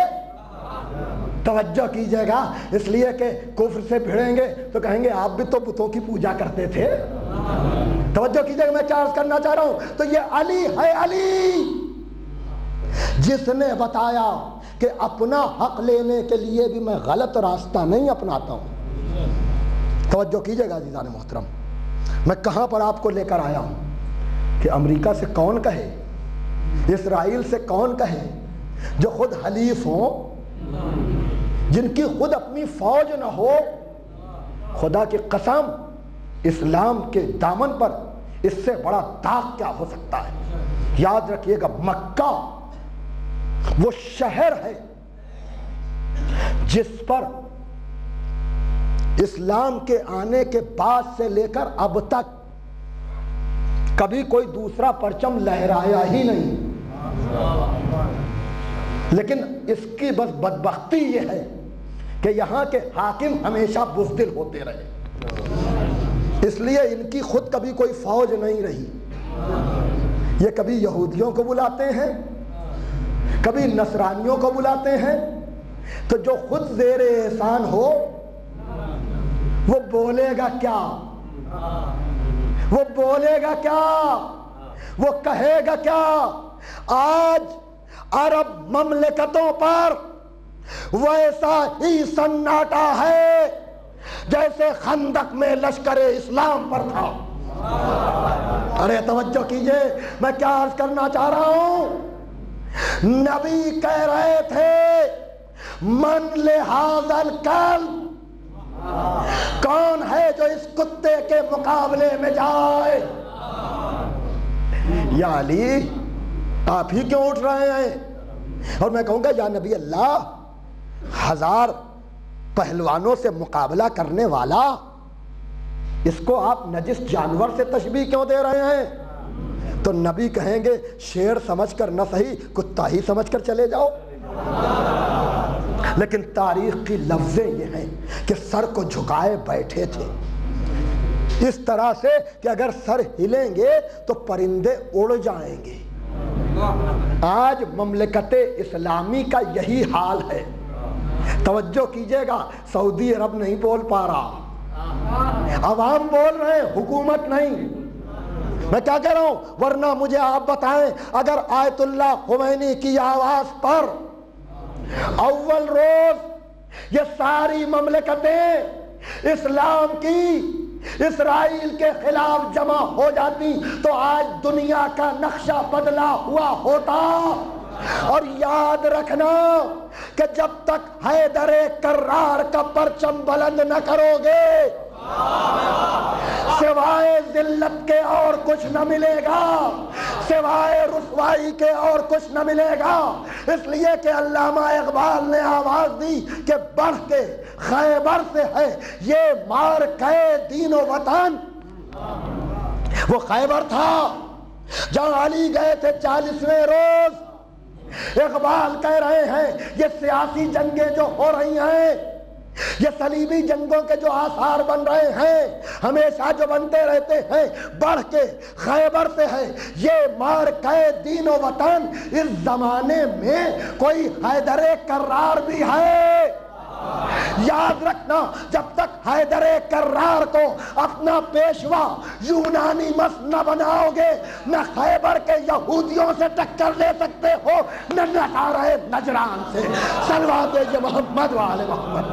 توجہ کیجئے گا، اس لیے کہ کفر سے بھیڑیں گے تو کہیں گے آپ بھی تو بتوں کی پوجا کرتے تھے۔ توجہ کیجئے گا، میں کیا عرض کرنا چاہ رہا ہوں، تو یہ علی ہے، علی جس نے بتایا کہ اپنا حق لینے کے لیے بھی میں غلط راستہ نہیں اپناتا ہوں۔ توجہ کیجئے گا عزیزان محترم، میں کہاں پر آپ کو لے کر آیا ہوں کہ امریکہ سے کون کہے، اسرائیل سے کون کہے، جو خود حلیف ہوں، جن کی خود اپنی فوج نہ ہو، خدا کی قسم اسلام کے دامن پر اس سے بڑا داغ کیا ہو سکتا ہے۔ یاد رکھیے گا، مکہ وہ شہر ہے جس پر اسلام کے آنے کے بعد سے لے کر اب تک کبھی کوئی دوسرا پرچم لہرایا ہی نہیں، لیکن اس کی بس بدبختی یہ ہے کہ یہاں کے حاکم ہمیشہ بزدل ہوتے رہے، اس لیے ان کی خود کبھی کوئی فوج نہیں رہی۔ یہ کبھی یہودیوں کو بلاتے ہیں، کبھی نصرانیوں کو بلاتے ہیں، تو جو خود زیر احسان ہو وہ بولے گا کیا؟ وہ بولے گا کیا؟ وہ کہے گا کیا؟ آج عرب مملکتوں پر ویسا ہی سناٹا ہے جیسے خندق میں لشکر اسلام پر تھا۔ ارے توجہ کیجئے، میں کیا عرض کرنا چاہ رہا ہوں، نبی کہہ رہے تھے من لہذا الکلب، کون ہے جو اس کتے کے مقابلے میں جائے؟ یا علی آپ ہی کیوں اٹھ رہے ہیں؟ اور میں کہوں گا یا نبی اللہ، 1000 پہلوانوں سے مقابلہ کرنے والا، اس کو آپ نجس جانور سے تشبیہ کیوں دے رہے ہیں؟ تو نبی کہیں گے شیر سمجھ کر نہ صحیح کتا ہی سمجھ کر چلے جاؤ۔ لیکن تاریخ کی لفظیں یہ ہیں کہ سر کو جھکائے بیٹھے تھے، اس طرح سے کہ اگر سر ہلیں گے تو پرندے اڑ جائیں گے۔ آج مملکت اسلامی کا یہی حال ہے۔ توجہ کیجئے گا، سعودی عرب نہیں بول پا رہا، عوام بول رہے ہیں، حکومت نہیں۔ میں کیا کہہ رہا ہوں، ورنہ مجھے آپ بتائیں اگر آیت اللہ خمینی کی آواز پر اول روز یہ ساری مملکتیں اسلام کی اسرائیل کے خلاف جمع ہو جاتی تو آج دنیا کا نقشہ بدلا ہوا ہوتا۔ اور یاد رکھنا کہ جب تک حیدر کرار کا پرچم بلند نہ کرو گے سوائے ذلت کے اور کچھ نہ ملے گا، سوائے رسوائی کے اور کچھ نہ ملے گا۔ اس لیے کہ علامہ اقبال نے آواز دی کہ بڑھ کے خیبر سے ہے یہ مار کے دین و وطن۔ وہ خیبر تھا جہاں علی گئے تھے 40ویں روز۔ اقبال کہہ رہے ہیں یہ سیاسی جنگیں جو ہو رہی ہیں یہ صلیبی جنگوں کے جو آثار بن رہے ہیں ہمیشہ جو بنتے رہتے ہیں بڑھ کے خیبر سے ہے. یہ مارکہ دین و وطن اس زمانے میں کوئی حیدر کرار بھی ہے. یاد رکھنا جب تک حیدر کرار کو اپنا پیشوا یونانی مس نہ بناؤ گے نہ خیبر کے یہودیوں سے ٹکر لے سکتے ہو نہ نصارہ نجران سے. صلوات محمد و آل محمد.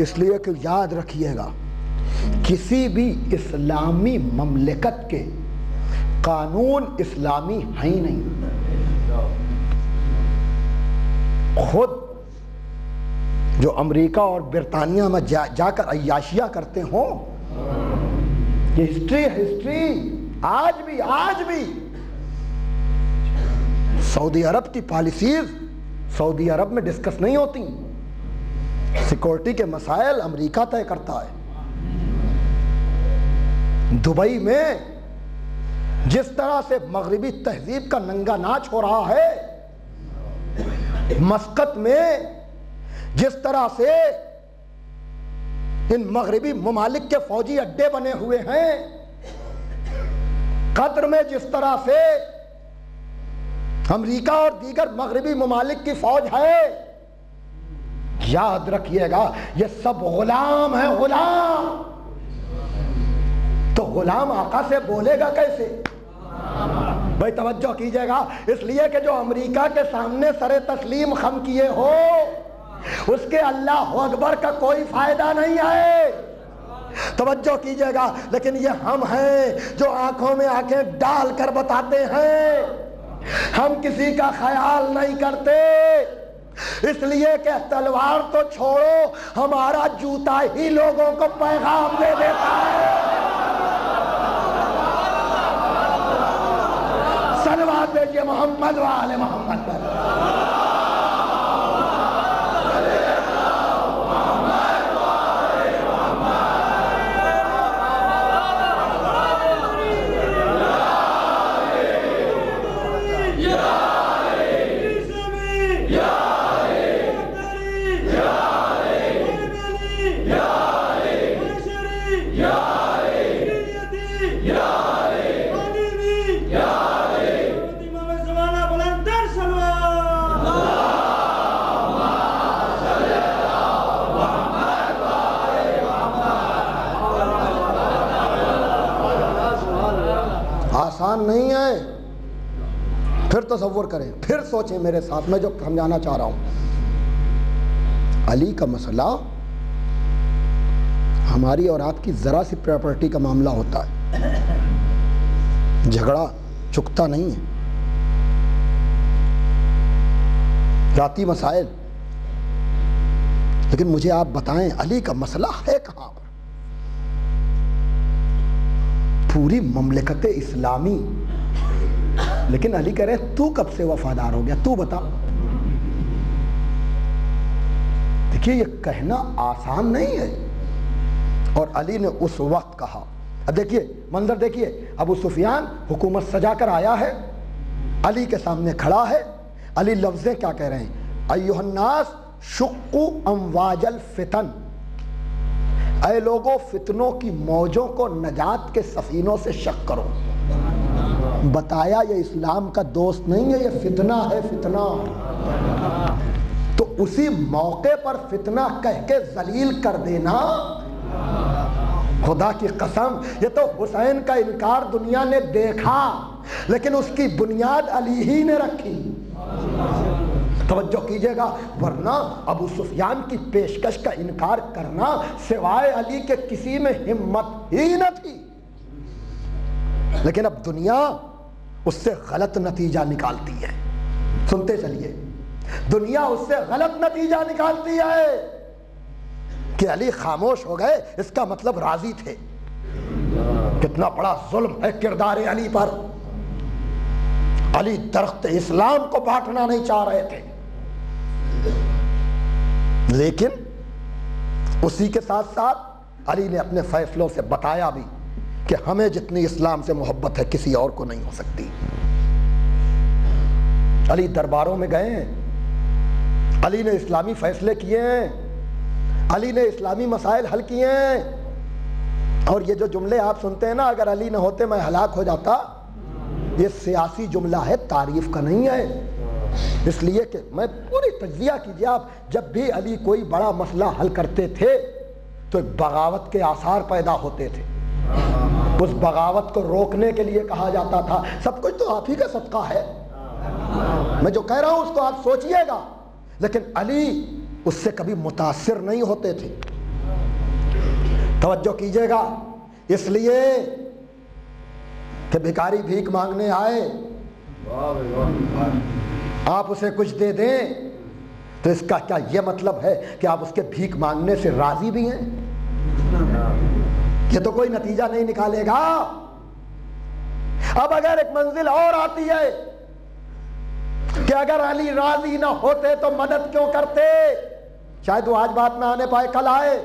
اس لیے کہ یاد رکھیے گا کسی بھی اسلامی مملکت کے قانون اسلامی ہیں ہی نہیں. خود جو امریکہ اور برطانیہ میں جا کر عیاشیاں کرتے ہوں یہ ہسٹری آج بھی سعودی عرب کی پالیسیز سعودی عرب میں ڈسکس نہیں ہوتی. سیکورٹی کے مسائل امریکہ طے کرتا ہے. دبئی میں جس طرح سے مغربی تہذیب کا ننگا ناچ ہو رہا ہے, مسقط میں جس طرح سے ان مغربی ممالک کے فوجی اڈے بنے ہوئے ہیں, قطر میں جس طرح سے امریکہ اور دیگر مغربی ممالک کی فوج ہے, یاد رکھیے گا یہ سب غلام ہیں. غلام تو غلام آقا سے بولے گا کیسے؟ بھائی توجہ کیجئے گا, اس لیے کہ جو امریکہ کے سامنے سر تسلیم خم کیے ہو اس کے اللہ اکبر کا کوئی فائدہ نہیں ہے. توجہ کیجئے گا. لیکن یہ ہم ہیں جو آنکھوں میں آنکھیں ڈال کر بتاتے ہیں, ہم کسی کا خیال نہیں کرتے. اس لیے کہ تلوار تو چھوڑو ہمارا جوتا ہی لوگوں کو پیغام دے دیتا ہے. صلوات بھیجئے محمد و آل محمد پر. آسان نہیں ہے. پھر تصور کریں, پھر سوچیں میرے ساتھ میں جو سمجھانا چاہ رہا ہوں. علی کا مسئلہ ہماری اور آپ کی ذرا سی پراپرٹی کا معاملہ ہوتا ہے, جھگڑا چکتا نہیں ہے. ذاتی مسائل. لیکن مجھے آپ بتائیں علی کا مسئلہ ہے کہاں پر؟ پوری مملکت اسلامی. لیکن علی کہہ رہے تو کب سے وفادار ہو گیا, تو بتا. دیکھیے یہ کہنا آسان نہیں ہے. اور علی نے اس وقت کہا. اب دیکھیے منظر دیکھیے, ابو سفیان حکومت سجا کر آیا ہے, علی کے سامنے کھڑا ہے. علی لفظیں کیا کہہ رہے ہیں؟ ایھا الناس شقوا امواج الفتن, اے لوگوں فتنوں کی موجوں کو نجات کے سفینوں سے شق کرو. بتایا یہ اسلام کا دوست نہیں ہے, یہ فتنہ ہے, فتنہ. تو اسی موقع پر فتنہ کہہ کے ذلیل کر دینا, خدا کی قسم یہ تو حسین کا انکار دنیا نے دیکھا, لیکن اس کی بنیاد علی ہی نے رکھی. توجہ کیجئے گا، ورنہ ابو سفیان کی پیشکش کا انکار کرنا سوائے علی کے کسی میں ہمت ہی نہ تھی. لیکن اب دنیا اس سے غلط نتیجہ نکالتی ہے. سنتے چلیے، دنیا اس سے غلط نتیجہ نکالتی ہے کہ علی خاموش ہو گئے، اس کا مطلب راضی تھے. کتنا بڑا ظلم ہے کردار علی پر. علی درخت اسلام کو بانٹنا نہیں چاہ رہے تھے، لیکن اسی کے ساتھ ساتھ علی نے اپنے فیصلوں سے بتایا بھی کہ ہمیں جتنی اسلام سے محبت ہے کسی اور کو نہیں ہو سکتی. علی درباروں میں گئے ہیں، علی نے اسلامی فیصلے کیے ہیں، علی نے اسلامی مسائل حل کیے ہیں. اور یہ جو جملے آپ سنتے ہیں نا، اگر علی نہ ہوتے میں ہلاک ہو جاتا، یہ سیاسی جملہ ہے، تعریف کا نہیں ہے. اس لیے کہ میں پوری تجزیہ کیجیے آپ، جب بھی علی کوئی بڑا مسئلہ حل کرتے تھے تو ایک بغاوت کے آثار پیدا ہوتے تھے. اس بغاوت کو روکنے کے لیے کہا جاتا تھا سب کچھ تو آپ ہی کا صدقہ ہے. میں جو کہہ رہا ہوں اس کو آپ سوچئے گا. لیکن علی اس سے کبھی متاثر نہیں ہوتے تھے. توجہ کیجئے گا، اس لیے کہ بھکاری بھیک مانگنے آئے، آپ اسے کچھ دے دیں تو اس کا کیا یہ مطلب ہے کہ آپ اس کے بھیک مانگنے سے راضی بھی ہیں؟ یہ تو کوئی نتیجہ نہیں نکالے گا. اب اگر ایک منزل اور آتی ہے کہ اگر علی راضی نہ ہوتے تو مدد کیوں کرتے، شاید وہ آج بات نہ آنے پائے، کل آئے.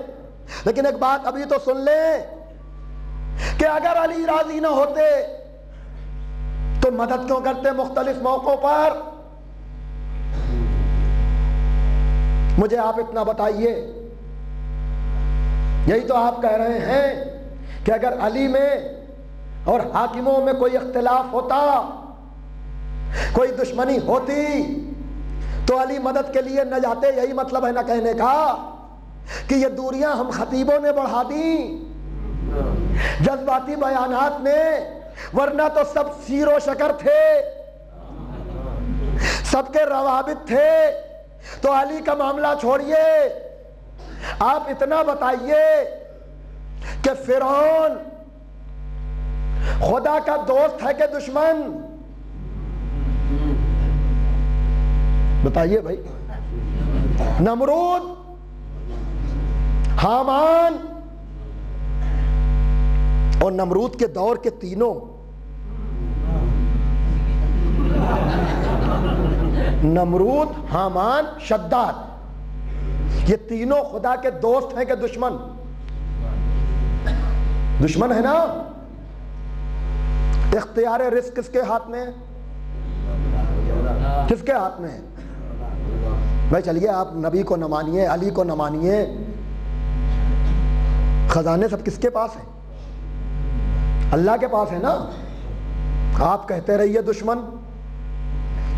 لیکن ایک بات ابھی تو سن لیں کہ اگر علی راضی نہ ہوتے تو مدد کیوں کرتے مختلف موقعوں پر. مجھے آپ اتنا بتائیے، یہی تو آپ کہہ رہے ہیں کہ اگر علی میں اور حاکموں میں کوئی اختلاف ہوتا، کوئی دشمنی ہوتی تو علی مدد کے لیے نہ جاتے. یہی مطلب ہے نہ کہنے کا کہ یہ دوریاں ہم خطیبوں نے بڑھا دیں جذباتی بیانات نے، ورنہ تو سب سیر و شکر تھے، سب کے روابط تھے. تو علی کا معاملہ چھوڑیے، آپ اتنا بتائیے کہ فرعون خدا کا دوست ہے کہ دشمن؟ بتائیے بھائی. نمرود، حامان اور نمرود کے دور کے تینوں، نمرود، حامان، شداد، یہ تینوں خدا کے دوست ہیں کہ دشمن؟ دشمن ہے نا. اختیار رزق کس کے ہاتھ میں ہے؟ کس کے ہاتھ میں ہے؟ بھائی چلیے، آپ نبی کو نہ مانیے، علی کو نہ مانیے، خزانے سب کس کے پاس ہیں؟ اللہ کے پاس ہے نا. آپ کہتے رہیے دشمن،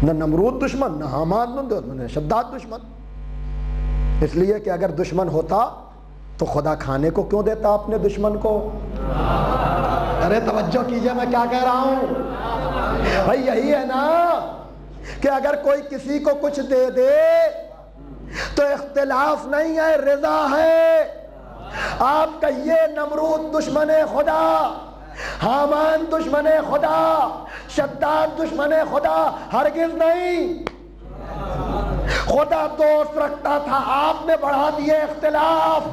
نہ نمرود دشمن، نہ حامان، نہ شداد دشمن. اس لیے کہ اگر دشمن ہوتا تو خدا کھانے کو کیوں دیتا اپنے دشمن کو؟ ارے توجہ کیجئے میں کیا کہہ رہا ہوں. بھائی یہی ہے نا کہ اگر کوئی کسی کو کچھ دے دے تو اختلاف نہیں ہے، رضا ہے. آپ کہیے نمرود دشمن خدا، حامان دشمن خدا، شداد دشمن خدا، ہرگز نہیں. خدا دوست رکھتا تھا، آپ نے بڑھا دیے اختلاف.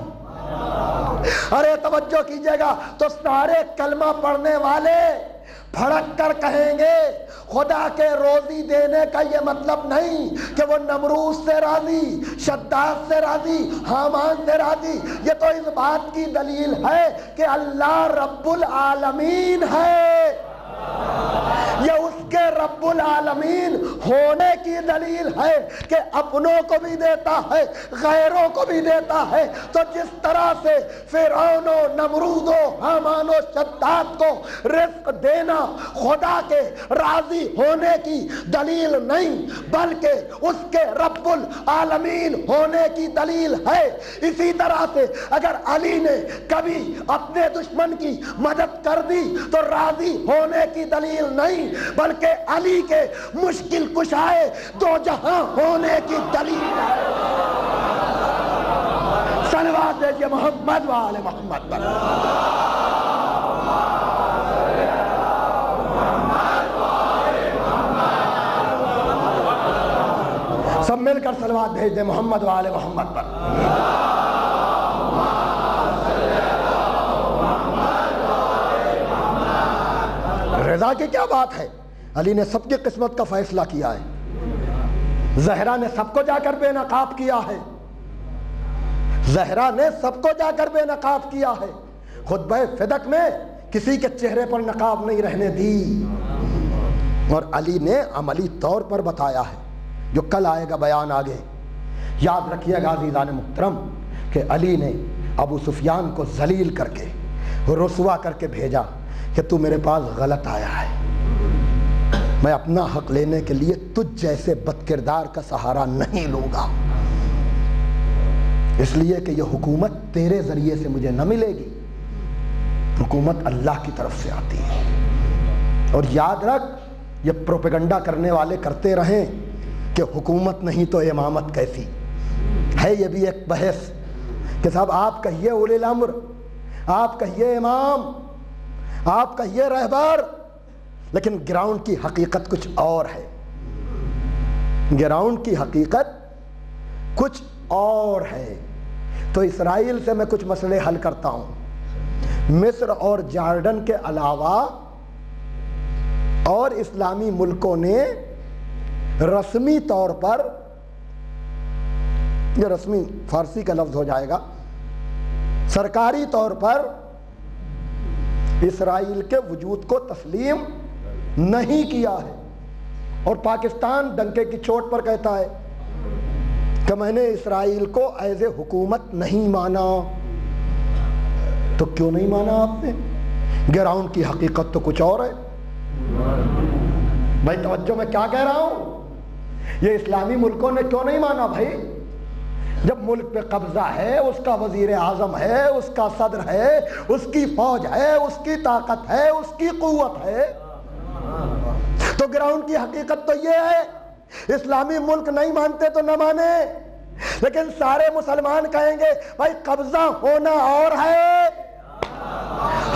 ارے توجہ کیجئے گا، تو سارے کلمہ پڑھنے والے پھڑک کر کہیں گے خدا کے روزی دینے کا یہ مطلب نہیں کہ وہ نمرود سے راضی، شداد سے راضی، حامان سے راضی. یہ تو اس بات کی دلیل ہے کہ اللہ رب العالمین ہے. یہ اس کے رب العالمین ہونے کی دلیل ہے کہ اپنوں کو بھی دیتا ہے غیروں کو بھی دیتا ہے، تو جس طرح سے فرعون و نمرود و حامان و شداد کو رزق دینا خدا کے راضی ہونے کی دلیل نہیں بلکہ اس کے رب العالمین ہونے کی دلیل ہے، اسی طرح سے اگر علی نے کبھی اپنے دشمن کی مدد کر دی تو راضی ہونے کی دلیل نہیں بلکہ علی کے مشکل کشائے دو جہاں ہونے کی دلیل ہے۔ صلوات دیجئے محمد و آل محمد پر۔ سب مل کر صلوات بھیج دیں محمد و آل محمد پر۔ رضا کی کیا بات ہے؟ علی نے سب کی قسمت کا فیصلہ کیا ہے، زہرا نے سب کو جا کر بے نقاب کیا ہے، زہرا نے سب کو جا کر بے نقاب کیا ہے، خطبہ فدق میں کسی کے چہرے پر نقاب نہیں رہنے دی، اور علی نے عملی طور پر بتایا ہے جو کل آئے گا بیان آگے۔ یاد رکھیے گا عزیزان محترم کہ علی نے ابو سفیان کو ذلیل کر کے رسوا کر کے بھیجا کہ تو میرے پاس غلط آیا ہے، میں اپنا حق لینے کے لیے تجھ جیسے بد کردار کا سہارا نہیں لوں گا، اس لیے کہ یہ حکومت تیرے ذریعے سے مجھے نہ ملے گی، حکومت اللہ کی طرف سے آتی ہے۔ اور یاد رکھ، یہ پروپیگنڈا کرنے والے کرتے رہیں کہ حکومت نہیں تو امامت کیسی ہے، یہ بھی ایک بحث کہ صاحب آپ کہیے اولی الامر، آپ کہیے امام، آپ کہیے رہبر، لیکن گراؤنڈ کی حقیقت کچھ اور ہے، گراؤنڈ کی حقیقت کچھ اور ہے۔ تو اسرائیل سے میں کچھ مسئلے حل کرتا ہوں، مصر اور جارڈن کے علاوہ اور اسلامی ملکوں نے رسمی طور پر، یہ رسمی فارسی کا لفظ ہو جائے گا، سرکاری طور پر اسرائیل کے وجود کو تسلیم نہیں کیا ہے، اور پاکستان ڈنکے کی چوٹ پر کہتا ہے کہ میں نے اسرائیل کو ایز اے حکومت نہیں مانا۔ تو کیوں نہیں مانا آپ نے؟ گراؤنڈ کی حقیقت تو کچھ اور ہے۔ بھائی توجہ میں کیا کہہ رہا ہوں، یہ اسلامی ملکوں نے کیوں نہیں مانا بھائی؟ جب ملک پہ قبضہ ہے، اس کا وزیر اعظم ہے، اس کا صدر ہے، اس کی فوج ہے، اس کی طاقت ہے، اس کی قوت ہے، تو گراؤنڈ کی حقیقت تو یہ ہے۔ اسلامی ملک نہیں مانتے تو نہ مانے، لیکن سارے مسلمان کہیں گے بھائی قبضہ ہونا اور ہے،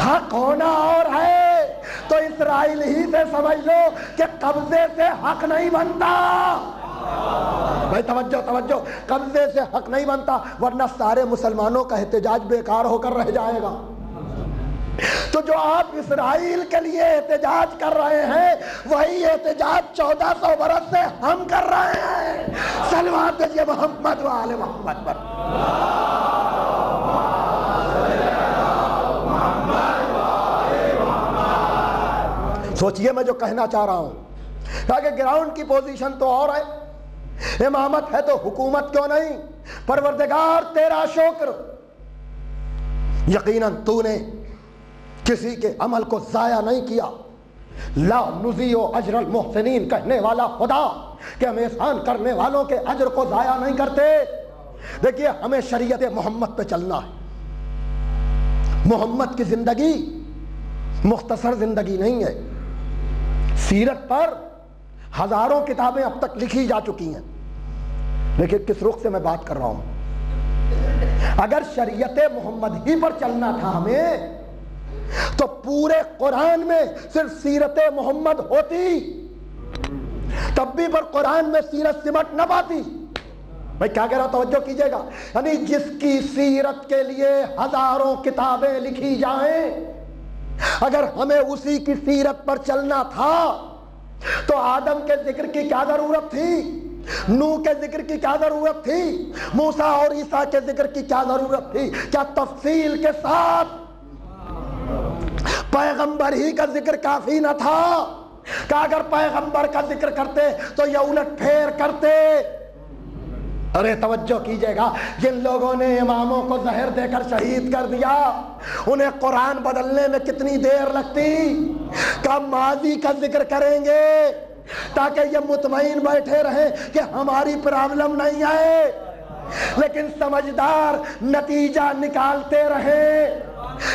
حق ہونا اور ہے، تو اسرائیل ہی سے سمجھ لو کہ قبضے سے حق نہیں بنتا۔ بھائی توجہ، قبضے سے حق نہیں بنتا، ورنہ سارے مسلمانوں کا احتجاج بیکار ہو کر رہ جائے گا۔ تو جو آپ اسرائیل کے لیے احتجاج کر رہے ہیں، وہی احتجاج 1400 برس سے ہم کر رہے ہیں۔ صلوات دیجئے محمد و آل محمد پر۔ سوچئے میں جو کہنا چاہ رہا ہوں، تاکہ گراؤنڈ کی پوزیشن تو اور ہے، امامت ہے تو حکومت کیوں نہیں؟ پروردگار تیرا شکر، یقیناً تو نے کسی کے عمل کو ضائع نہیں کیا، لا نضیع اجر المحسنین کہنے والا خدا کہ ہم احسان کرنے والوں کے اجر کو ضائع نہیں کرتے۔ دیکھیے ہمیں شریعت محمد پہ چلنا ہے، محمد کی زندگی مختصر زندگی نہیں ہے، سیرت پر ہزاروں کتابیں اب تک لکھی جا چکی ہیں، لیکن کس رخ سے میں بات کر رہا ہوں؟ اگر شریعت محمد ہی پر چلنا تھا ہمیں تو پورے قرآن میں صرف سیرت محمد ہوتی، تب بھی پر قرآن میں سیرت سمٹ نہ پاتی۔ بھائی کیا کہہ رہا، توجہ کیجئے گا، یعنی جس کی سیرت کے لیے ہزاروں کتابیں لکھی جائیں، اگر ہمیں اسی کی سیرت پر چلنا تھا تو آدم کے ذکر کی کیا ضرورت تھی، نوح کے ذکر کی کیا ضرورت تھی، موسیٰ اور عیسیٰ کے ذکر کی کیا ضرورت تھی؟ کیا تفصیل کے ساتھ پیغمبر ہی کا ذکر کافی نہ تھا؟ کہ اگر پیغمبر کا ذکر کرتے تو یہ الٹ پھیر کرتے۔ ارے توجہ کیجئے گا، جن لوگوں نے اماموں کو زہر دے کر شہید کر دیا انہیں قرآن بدلنے میں کتنی دیر لگتی؟ کہ ماضی کا ذکر کریں گے تاکہ یہ مطمئن بیٹھے رہیں کہ ہماری پرابلم نہیں آئے، لیکن سمجھدار نتیجہ نکالتے رہے۔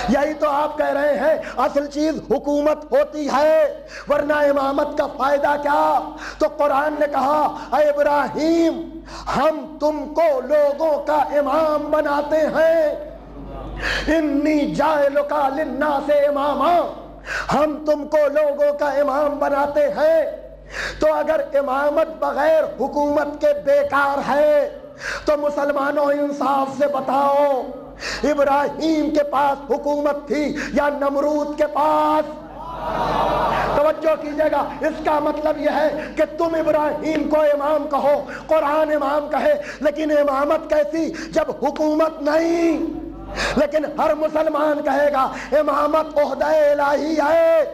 یہی تو آپ کہہ رہے ہیں اصل چیز حکومت ہوتی ہے، ورنہ امامت کا فائدہ کیا؟ تو قرآن نے کہا اے ابراہیم ہم تم کو لوگوں کا امام بناتے ہیں، انی جاعلک للناس اماما، ہم تم کو لوگوں کا امام بناتے ہیں۔ تو اگر امامت بغیر حکومت کے بیکار ہے تو مسلمانوں انصاف سے بتاؤ ابراہیم کے پاس حکومت تھی یا نمرود کے پاس؟ توجہ کیجئے گا، اس کا مطلب یہ ہے کہ تم ابراہیم کو امام کہو، قرآن امام کہے، لیکن امامت کیسی جب حکومت نہیں؟ لیکن ہر مسلمان کہے گا امامت عہدہ الہی ہے،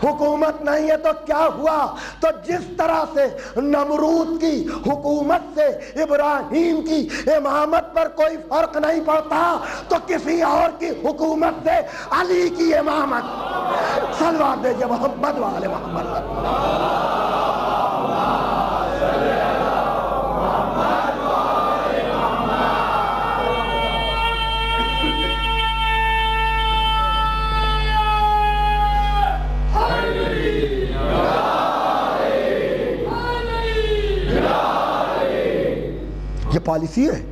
حکومت نہیں ہے۔ تو کیا ہوا؟ تو جس طرح سے نمرود کی حکومت سے ابراہیم کی امامت پر کوئی فرق نہیں پڑتا، تو کسی اور کی حکومت سے علی کی امامت۔ صلوات دیجئے محمد وآل محمد۔ یہ پالیسی ہے،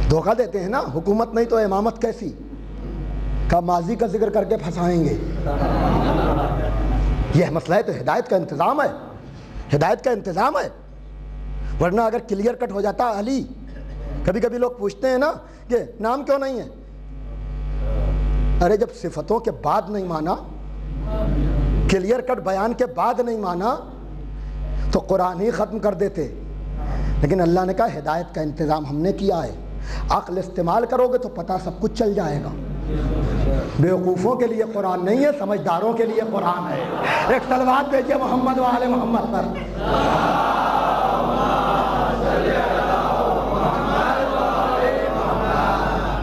دھوکہ دیتے ہیں نا، حکومت نہیں تو امامت کیسی؟ کہ ماضی کا ذکر کر کے پھنسائیں گے۔ یہ مسئلہ ہے تو ہدایت کا انتظام ہے، ہدایت کا انتظام ہے، ورنہ اگر کلیئر کٹ ہو جاتا علی۔ کبھی کبھی لوگ پوچھتے ہیں نا کہ نام کیوں نہیں ہے؟ ارے جب صفتوں کے بعد نہیں مانا، کلیئر کٹ بیان کے بعد نہیں مانا تو قرآن ہی ختم کر دیتے۔ لیکن اللہ نے کہا ہدایت کا انتظام ہم نے کیا ہے، عقل استعمال کرو گے تو پتہ سب کچھ چل جائے گا۔ بیوقوفوں کے لیے قرآن نہیں ہے، سمجھداروں کے لیے قرآن ہے۔ ایک صلوات بھیجیے محمد وآل محمد پر۔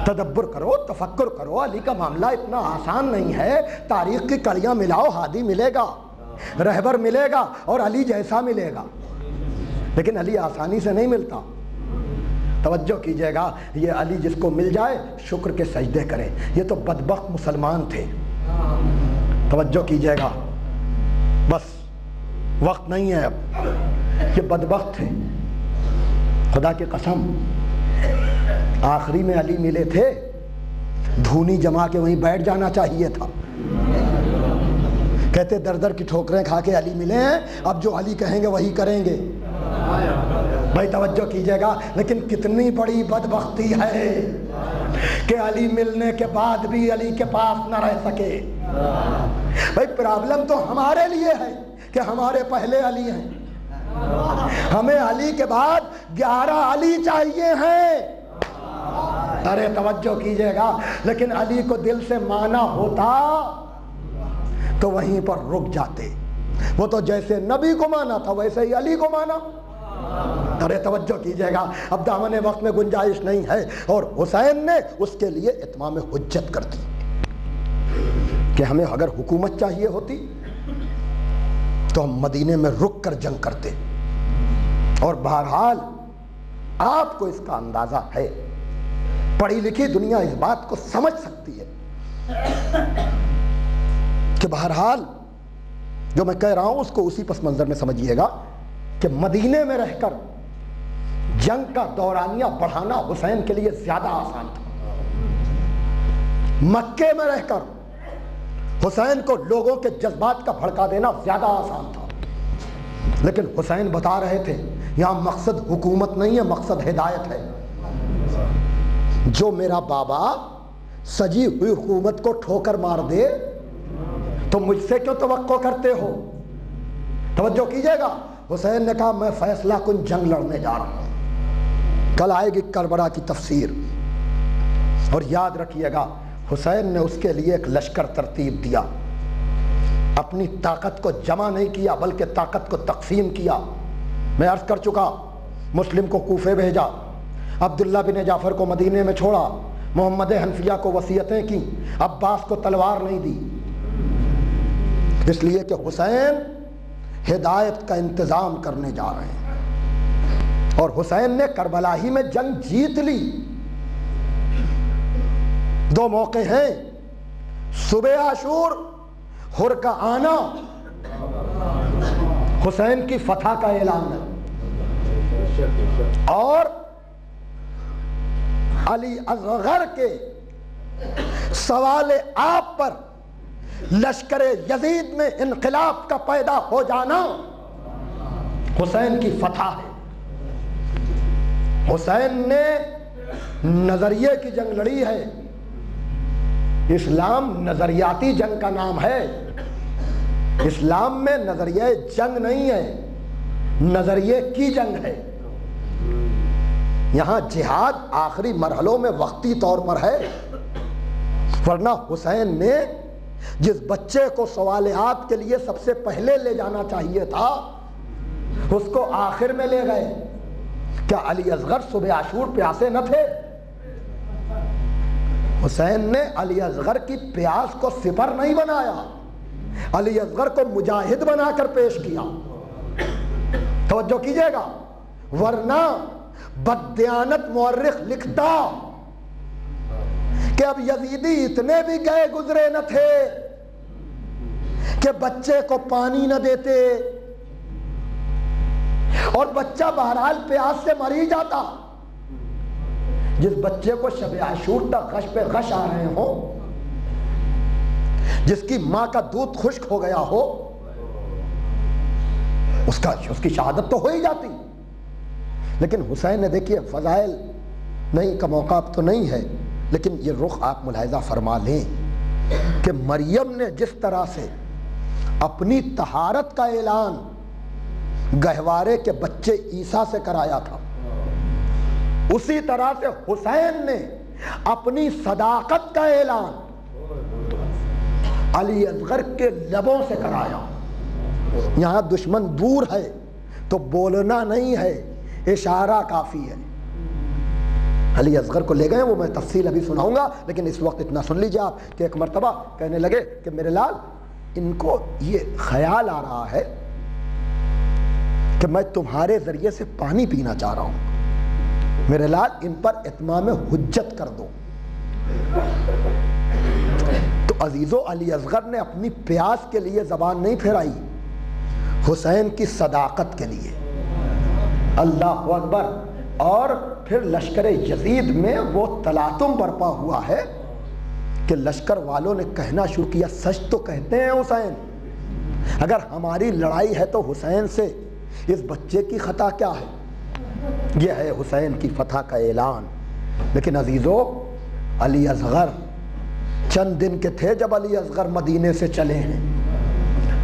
تدبر کرو، تفکر کرو، علی کا معاملہ اتنا آسان نہیں ہے۔ تاریخ کی کڑیاں ملاؤ، ہادی ملے گا، رہبر ملے گا اور علی جیسا ملے گا، لیکن علی آسانی سے نہیں ملتا۔ توجہ کیجئے گا، یہ علی جس کو مل جائے شکر کے سجدے کرے۔ یہ تو بدبخت مسلمان تھے، توجہ کیجئے گا، بس وقت نہیں ہے اب۔ یہ بدبخت تھے، خدا کی قسم آخری میں علی ملے تھے، دھونی جما کے وہیں بیٹھ جانا چاہیے تھا۔ کہتے در در کی ٹھوکریں کھا کے علی ملے ہیں، اب جو علی کہیں گے وہی کریں گے۔ بھائی توجہ کیجئے گا، لیکن کتنی بڑی بدبختی ہے کہ علی ملنے کے بعد بھی علی کے پاس نہ رہ سکے۔ بھائی پرابلم تو ہمارے لیے ہے کہ ہمارے پہلے علی ہیں، ہمیں علی کے بعد 11 علی چاہیے ہیں۔ ارے توجہ کیجئے گا، لیکن علی کو دل سے مانا ہوتا تو وہیں پر رک جاتے۔ وہ تو جیسے نبی کو مانا تھا ویسے ہی علی کو مانا۔ ارے توجہ کیجئے گا، اب دامن وقت میں گنجائش نہیں ہے، اور حسین نے اس کے لیے اتمام حجت کر دی کہ ہمیں اگر حکومت چاہیے ہوتی تو ہم مدینے میں رک کر جنگ کرتے۔ اور بہرحال آپ کو اس کا اندازہ ہے، پڑھی لکھی دنیا اس بات کو سمجھ سکتی ہے کہ بہرحال جو میں کہہ رہا ہوں اس کو اسی پس منظر میں سمجھیے گا کہ مدینے میں رہ کر جنگ کا دورانیہ بڑھانا حسین کے لیے زیادہ آسان تھا، مکے میں رہ کر حسین کو لوگوں کے جذبات کا بھڑکا دینا زیادہ آسان تھا۔ لیکن حسین بتا رہے تھے یہاں مقصد حکومت نہیں ہے، مقصد ہدایت ہے۔ جو میرا بابا سجی ہوئی حکومت کو ٹھوکر مار دے تو مجھ سے کیوں توقع کرتے ہو؟ توجہ کیجئے گا، حسین نے کہا میں فیصلہ کن جنگ لڑنے جا رہا ہوں، کل آئے گی کربلا کی تفسیر۔ اور یاد رکھیے گا حسین نے اس کے لیے ایک لشکر ترتیب دیا، اپنی طاقت کو جمع نہیں کیا بلکہ طاقت کو تقسیم کیا۔ میں عرض کر چکا، مسلم کو کوفے بھیجا، عبداللہ بن جعفر کو مدینے میں چھوڑا، محمد حنفیہ کو وصیتیں کی، عباس کو تلوار نہیں دی، اس لیے کہ حسین ہدایت کا انتظام کرنے جا رہے ہیں۔ اور حسین نے کربلا ہی میں جنگ جیت لی۔ دو موقع ہیں، صبح عاشور، حر کا آنا، حسین کی فتح کا اعلان ہے، اور علی اصغر کے سوال آپ پر لشکر یزید میں انقلاب کا پیدا ہو جانا حسین کی فتح ہے۔ حسین نے نظریے کی جنگ لڑی ہے۔ اسلام نظریاتی جنگ کا نام ہے۔ اسلام میں نظریہ جنگ نہیں ہے، نظریے کی جنگ ہے۔ یہاں جہاد آخری مرحلوں میں وقتی طور پر ہے، ورنہ حسین نے جس بچے کو سوالات کے لیے سب سے پہلے لے جانا چاہیے تھا اس کو آخر میں لے گئے۔ کیا علی اصغر صبح عاشور پیاسے نہ تھے؟ حسین نے علی اصغر کی پیاس کو سپر نہیں بنایا، علی اصغر کو مجاہد بنا کر پیش کیا۔ توجہ کیجئے گا، ورنہ بددیانت مورخ لکھتا کہ اب یزیدی اتنے بھی گئے گزرے نہ تھے کہ بچے کو پانی نہ دیتے، اور بچہ بہرحال پیاس سے مر ہی جاتا۔ جس بچے کو شب عاشور تک غش پہ غش آ رہے ہوں، جس کی ماں کا دودھ خشک ہو گیا ہو، اس کی شہادت تو ہو ہی جاتی۔ لیکن حسین نے دیکھیے فضائل نہیں کا موقع اب تو نہیں ہے، لیکن یہ رخ آپ ملاحظہ فرما لیں کہ مریم نے جس طرح سے اپنی طہارت کا اعلان گہوارے کے بچے عیسیٰ سے کرایا تھا، اسی طرح سے حسین نے اپنی صداقت کا اعلان علی اصغر کے لبوں سے کرایا۔ یہاں دشمن دور ہے تو بولنا نہیں ہے، اشارہ کافی ہے۔ علی اصغر کو لے گئے، وہ میں تفصیل ابھی سناؤں گا، لیکن اس وقت اتنا سن لیجیے آپ کہ ایک مرتبہ کہنے لگے کہ میرے لال، ان کو یہ خیال آ رہا ہے کہ میں تمہارے ذریعے سے پانی پینا چاہ رہا ہوں، میرے لال ان پر اتمام حجت کر دو۔ تو عزیزو، علی اصغر نے اپنی پیاس کے لیے زبان نہیں پھیرائی، حسین کی صداقت کے لیے۔ اللہ اکبر۔ اور پھر لشکر یزید میں وہ تلاطم برپا ہوا ہے کہ لشکر والوں نے کہنا شروع کیا، سچ تو کہتے ہیں حسین، اگر ہماری لڑائی ہے تو حسین سے، اس بچے کی خطا کیا ہے؟ یہ ہے حسین کی فتح کا اعلان۔ لیکن عزیزو، علی اصغر چند دن کے تھے جب علی اصغر مدینے سے چلے ہیں۔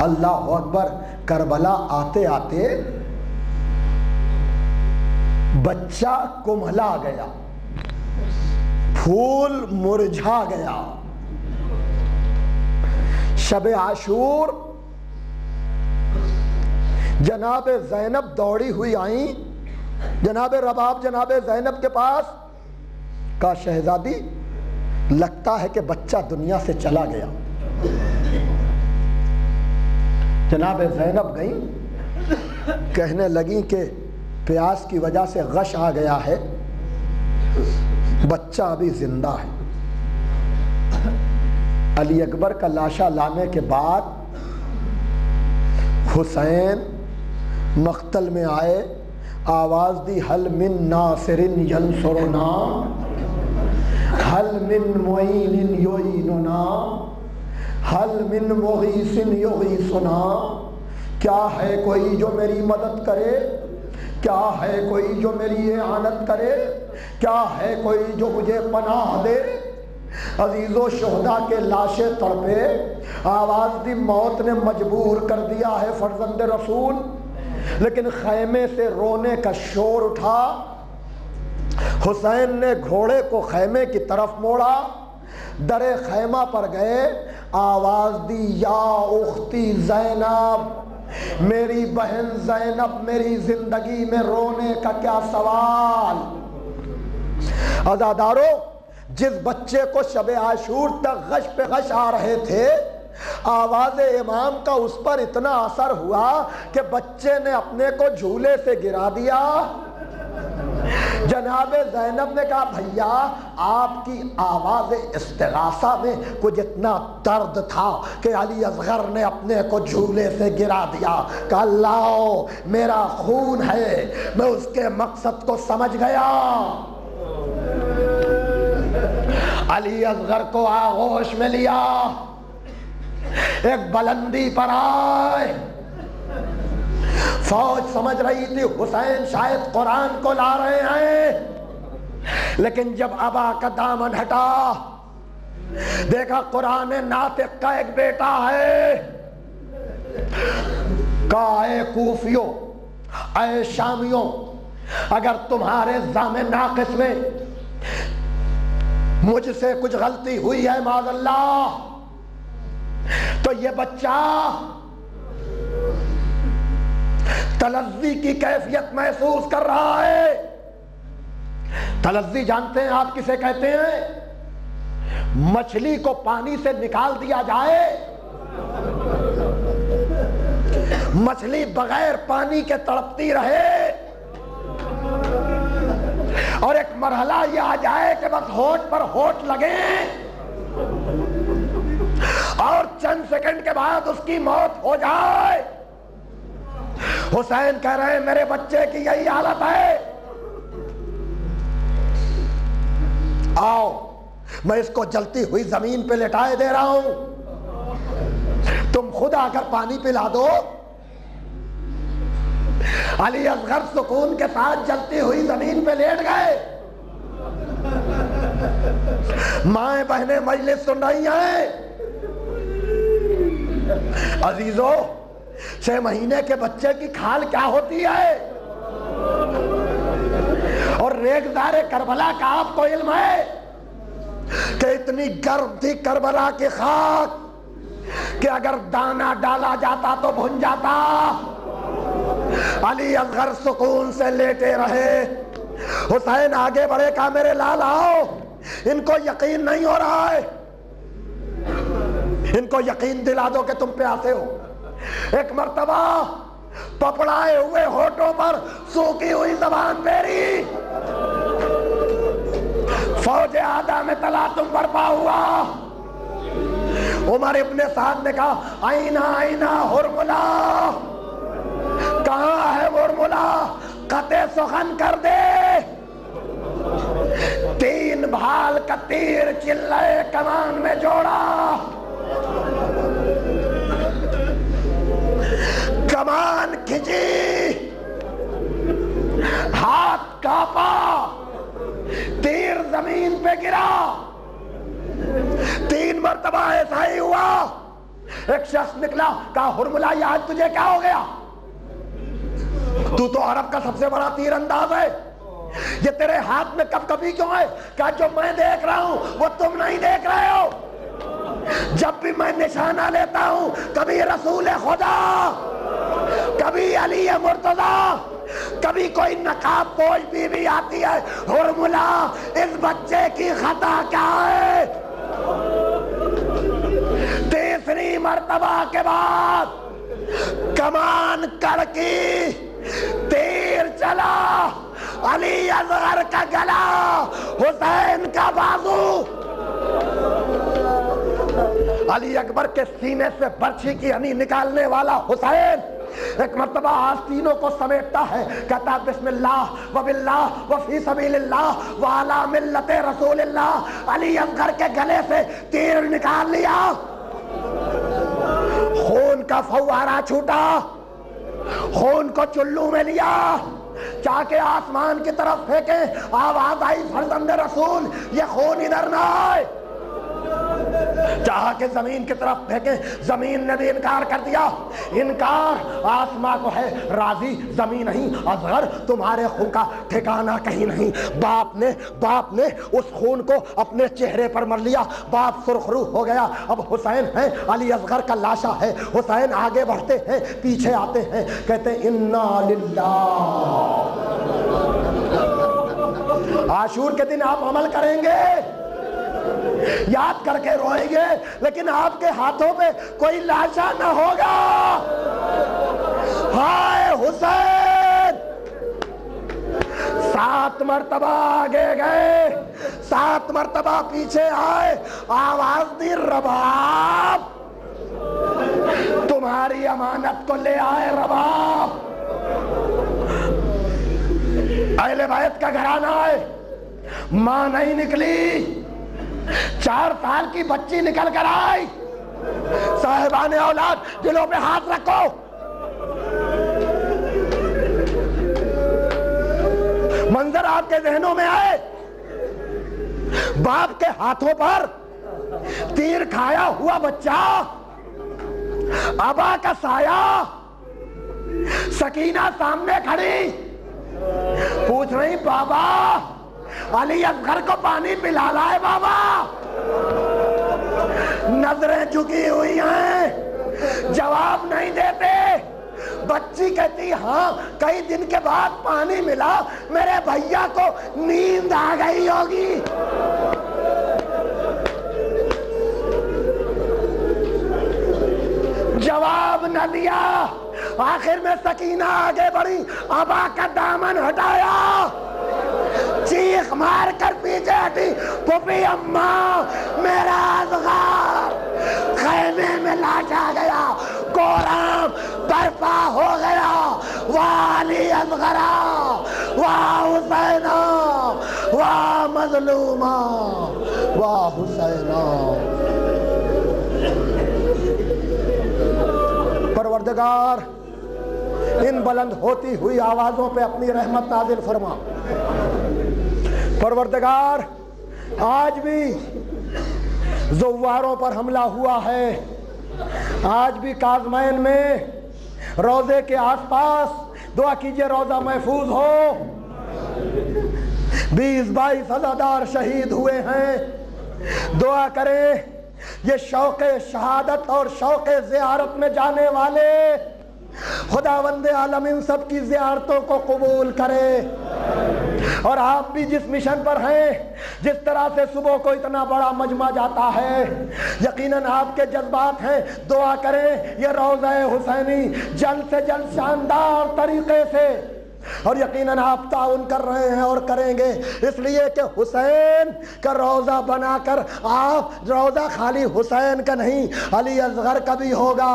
اللہ اکبر۔ کربلا آتے آتے بچہ کمھلا گیا، پھول مرجھا گیا۔ شب عاشور جناب زینب دوڑی ہوئی آئیں، جناب رباب جناب زینب کے پاس، کہا شہزادی لگتا ہے کہ بچہ دنیا سے چلا گیا۔ جناب زینب گئیں، کہنے لگیں کہ پیاس کی وجہ سے غش آ گیا ہے، بچہ ابھی زندہ ہے۔ علی اکبر کا لاشا لانے کے بعد حسین مقتل میں آئے، آواز دی، حل من ناصر ینصرنا، حل من معین یعیننا، حل من مغیث یغیثنا۔ کیا ہے کوئی جو میری مدد کرے؟ کیا ہے کوئی جو میری اعانت کرے؟ کیا ہے کوئی جو مجھے پناہ دے؟ عزیزو، شہداء کے لاشیں تڑپے، آواز دی، موت نے مجبور کر دیا ہے فرزند رسول، لیکن خیمے سے رونے کا شور اٹھا۔ حسین نے گھوڑے کو خیمے کی طرف موڑا، در خیمہ پر گئے، آواز دی یا اختی زینب، میری بہن زینب، میری زندگی میں رونے کا کیا سوال؟ عزادارو، جس بچے کو شب عاشور تک غش پہ غش آ رہے تھے، آواز امام کا اس پر اتنا اثر ہوا کہ بچے نے اپنے کو جھولے سے گرا دیا۔ جناب زینب نے کہا بھیا آپ کی آواز استغاثہ میں کچھ اتنا درد تھا کہ علی اصغر نے اپنے کو جھولے سے گرا دیا۔ کہا لاؤ میرا خون ہے، میں اس کے مقصد کو سمجھ گیا۔ علی اصغر کو آغوش میں لیا، ایک بلندی پر آئے۔ فوج سمجھ رہی تھی حسین شاید قرآن کو لا رہے ہیں، لیکن جب ابا کا دامن ہٹا، دیکھا قرآن ناطق کا ایک بیٹا ہے۔ کہا اے کوفیوں، اے شامیوں، اگر تمہارے زام ناقص میں مجھ سے کچھ غلطی ہوئی ہے معاذ اللہ، تو یہ بچہ تلذی کی کیفیت محسوس کر رہا ہے۔ تلذی جانتے ہیں آپ کسے کہتے ہیں؟ مچھلی کو پانی سے نکال دیا جائے، مچھلی بغیر پانی کے تڑپتی رہے، اور ایک مرحلہ یہ آ جائے کہ بس ہونٹ پر ہونٹ لگے اور چند سیکنڈ کے بعد اس کی موت ہو جائے۔ حسین کہہ رہے ہیں میرے بچے کی یہی حالت ہے۔ آؤ میں اس کو جلتی ہوئی زمین پہ لٹائے دے رہا ہوں، تم خود آ کر پانی پلا دو۔ علی اصغر سکون کے ساتھ جلتی ہوئی زمین پہ لیٹ گئے۔ مائیں بہنیں مجلس سن رہی ہیں۔ عزیزو، 6 مہینے کے بچے کی کھال کیا ہوتی ہے؟ اور ریگزار کربلا کا آپ کو علم ہے کہ اتنی گرم تھی کربلا کی خاک کہ اگر دانہ ڈالا جاتا تو بھن جاتا۔ علی اصغر سکون سے لیٹے رہے۔ حسین آگے بڑھے، کہا میرے لال آؤ، ان کو یقین نہیں ہو رہا ہے، ان کو یقین دلا دو کہ تم پیاسے ہو۔ ایک مرتبہ پپڑائے ہوئے ہونٹوں پر سوکھی ہوئی زبان پھیری، فوج آدھا میں تلاطم برپا ہوا۔ عمر ابن سعد نے کہا آئینہ آئینہ ہرملہ، کہاں ہے ہرملہ؟ قطع سخن کر دے۔ 3 بھال کا تیر چلے کمان میں جوڑا، کمان کھچی، ہاتھ کاپا، تیر زمین پہ گرا۔ 3 مرتبہ ایسا ہی ہوا۔ ایک شخص نکلا، کہا ہرملہ یہ آج تجھے کیا ہو گیا؟ تو عرب کا سب سے بڑا تیر انداز ہے، یہ تیرے ہاتھ میں کب کبھی کیوں ہے؟ کہا جو میں دیکھ رہا ہوں وہ تم نہیں دیکھ رہے ہو۔ جب بھی میں نشانہ لیتا ہوں، کبھی رسول خدا، کبھی علی مرتضی، کبھی کوئی نقاب پوش بی بی آتی ہے۔ ہرملہ اس بچے کی خطا کیا ہے؟ 3 مرتبہ کے بعد کمان کڑکی، تیر چلا، علی اصغر کا گلا، حسین کا بازو۔ علی اکبر کے سینے سے برچھی کی ہنی نکالنے والا حسین ایک مرتبہ آستینوں کو سمیٹتا ہے، کہتا بسم اللہ وباللہ وفی سبیل اللہ وعلی ملت رسول اللہ۔ علی اصغر کے گلے سے تیر نکال لیا، خون کا فوارہ چھوٹا، خون کو چلو میں لیا، چاہ کے آسمان کی طرف پھینکے، آواز آئی فرزند رسول یہ خون ادھر نہ آئے۔ چاہا کہ زمین کی طرف پھینکیں، زمین نے بھی انکار کر دیا۔ انکار آسماں کو ہے راضی، زمین نہیں۔ اصغر تمہارے خون کا ٹھکانہ کہیں نہیں۔ باپ نے اس خون کو اپنے چہرے پر مر لیا، باپ سرخرو ہو گیا۔ اب حسین ہے، علی اصغر کا لاشا ہے۔ حسین آگے بڑھتے ہیں، پیچھے آتے ہیں، کہتے ہیں انا للہ۔ عاشور کے دن آپ عمل کریں گے، یاد کر کے روئیں گے، لیکن آپ کے ہاتھوں پہ کوئی لاشا نہ ہوگا۔ ہائے حسین! 7 مرتبہ آگے گئے، 7 مرتبہ پیچھے آئے، آواز دی رباب، تمہاری امانت کو لے آئے رباب۔ اہل بیت کا گھرانہ ہے، ماں نہیں نکلی، 4 سال کی بچی نکل کر آئی۔ صاحبان اولاد دلوں پہ ہاتھ رکھو۔ منظر آپ کے ذہنوں میں آئے، باپ کے ہاتھوں پر تیر کھایا ہوا بچہ، ابا کا سایہ، سکینہ سامنے کھڑی، پوچھ رہی بابا علی اصغر کو پانی پلا لائے بابا۔ نظریں جھکی ہوئی ہیں، جواب نہیں دیتے۔ بچی کہتی ہاں کئی دن کے بعد پانی ملا، میرے بھیا کو نیند آ گئی ہوگی۔ جواب نہ دیا۔ آخر میں سکینہ آگے بڑھی، ابا کا دامن ہٹایا، چیخ مار کر پیچھے ہٹی، پھوپھی اماں میرا اصغر۔ خیمے میں لاش آ گیا، کورام برپا ہو گیا۔ واہ علی اصغرا، واہ حسینہ، واہ مظلومہ، واہ حسینہ۔ پروردگار ان بلند ہوتی ہوئی آوازوں پہ اپنی رحمت نازل فرما۔ پروردگار آج بھی زواروں پر حملہ ہوا ہے، آج بھی کاظمین میں روضے کے آس پاس دعا کیجئے روضہ محفوظ ہو۔ 20-22 عزادار شہید ہوئے ہیں، دعا کریں یہ شوق شہادت اور شوق زیارت میں جانے والے خداوند عالم ان سب کی زیارتوں کو قبول کرے۔ اور آپ بھی جس مشن پر ہیں، جس طرح سے صبح کو اتنا بڑا مجمع جاتا ہے، یقیناً آپ کے جذبات ہیں، دعا کریں یہ روضہ حسینی جلد سے جلد شاندار طریقے سے، اور یقیناً آپ تعاون کر رہے ہیں اور کریں گے، اس لیے کہ حسین کا روضہ بنا کر آپ روضہ خالی حسین کا نہیں، علی اصغر کا بھی ہوگا،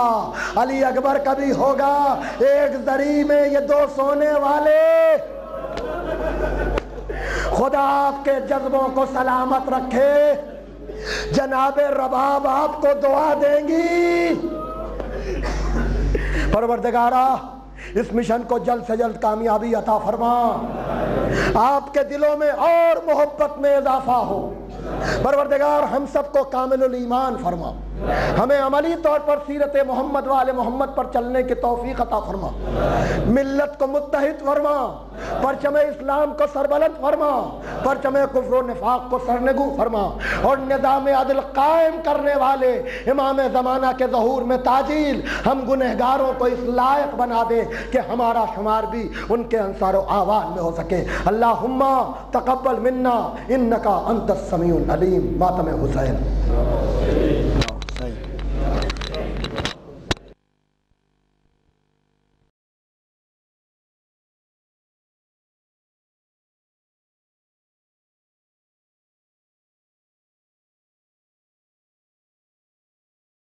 علی اکبر کا بھی ہوگا، ایک زری میں یہ 2 سونے والے۔ خدا آپ کے جذبوں کو سلامت رکھے، جناب رباب آپ کو دعا دیں گی۔ پروردگارہ اس مشن کو جلد سے جلد کامیابی عطا فرما، آپ کے دلوں میں اور محبت میں اضافہ ہو۔ پروردگار ہم سب کو کامل الایمان فرما، ہمیں عملی طور پر سیرت محمد والے محمد پر چلنے کی توفیق عطا فرما، ملت کو متحد فرما، پرچم اسلام کو سربلند فرما، پرچم کفر و نفاق کو سرنگو فرما، اور نظام عدل قائم کرنے والے امام زمانہ کے ظہور میں تاجیل ہم گنہگاروں کو اس لائق بنا دے کہ ہمارا شمار بھی ان کے انصار و اعوان میں ہو سکے۔ اللہم تقبل منا انکا انت السمیع العلیم۔ ماتم حسین۔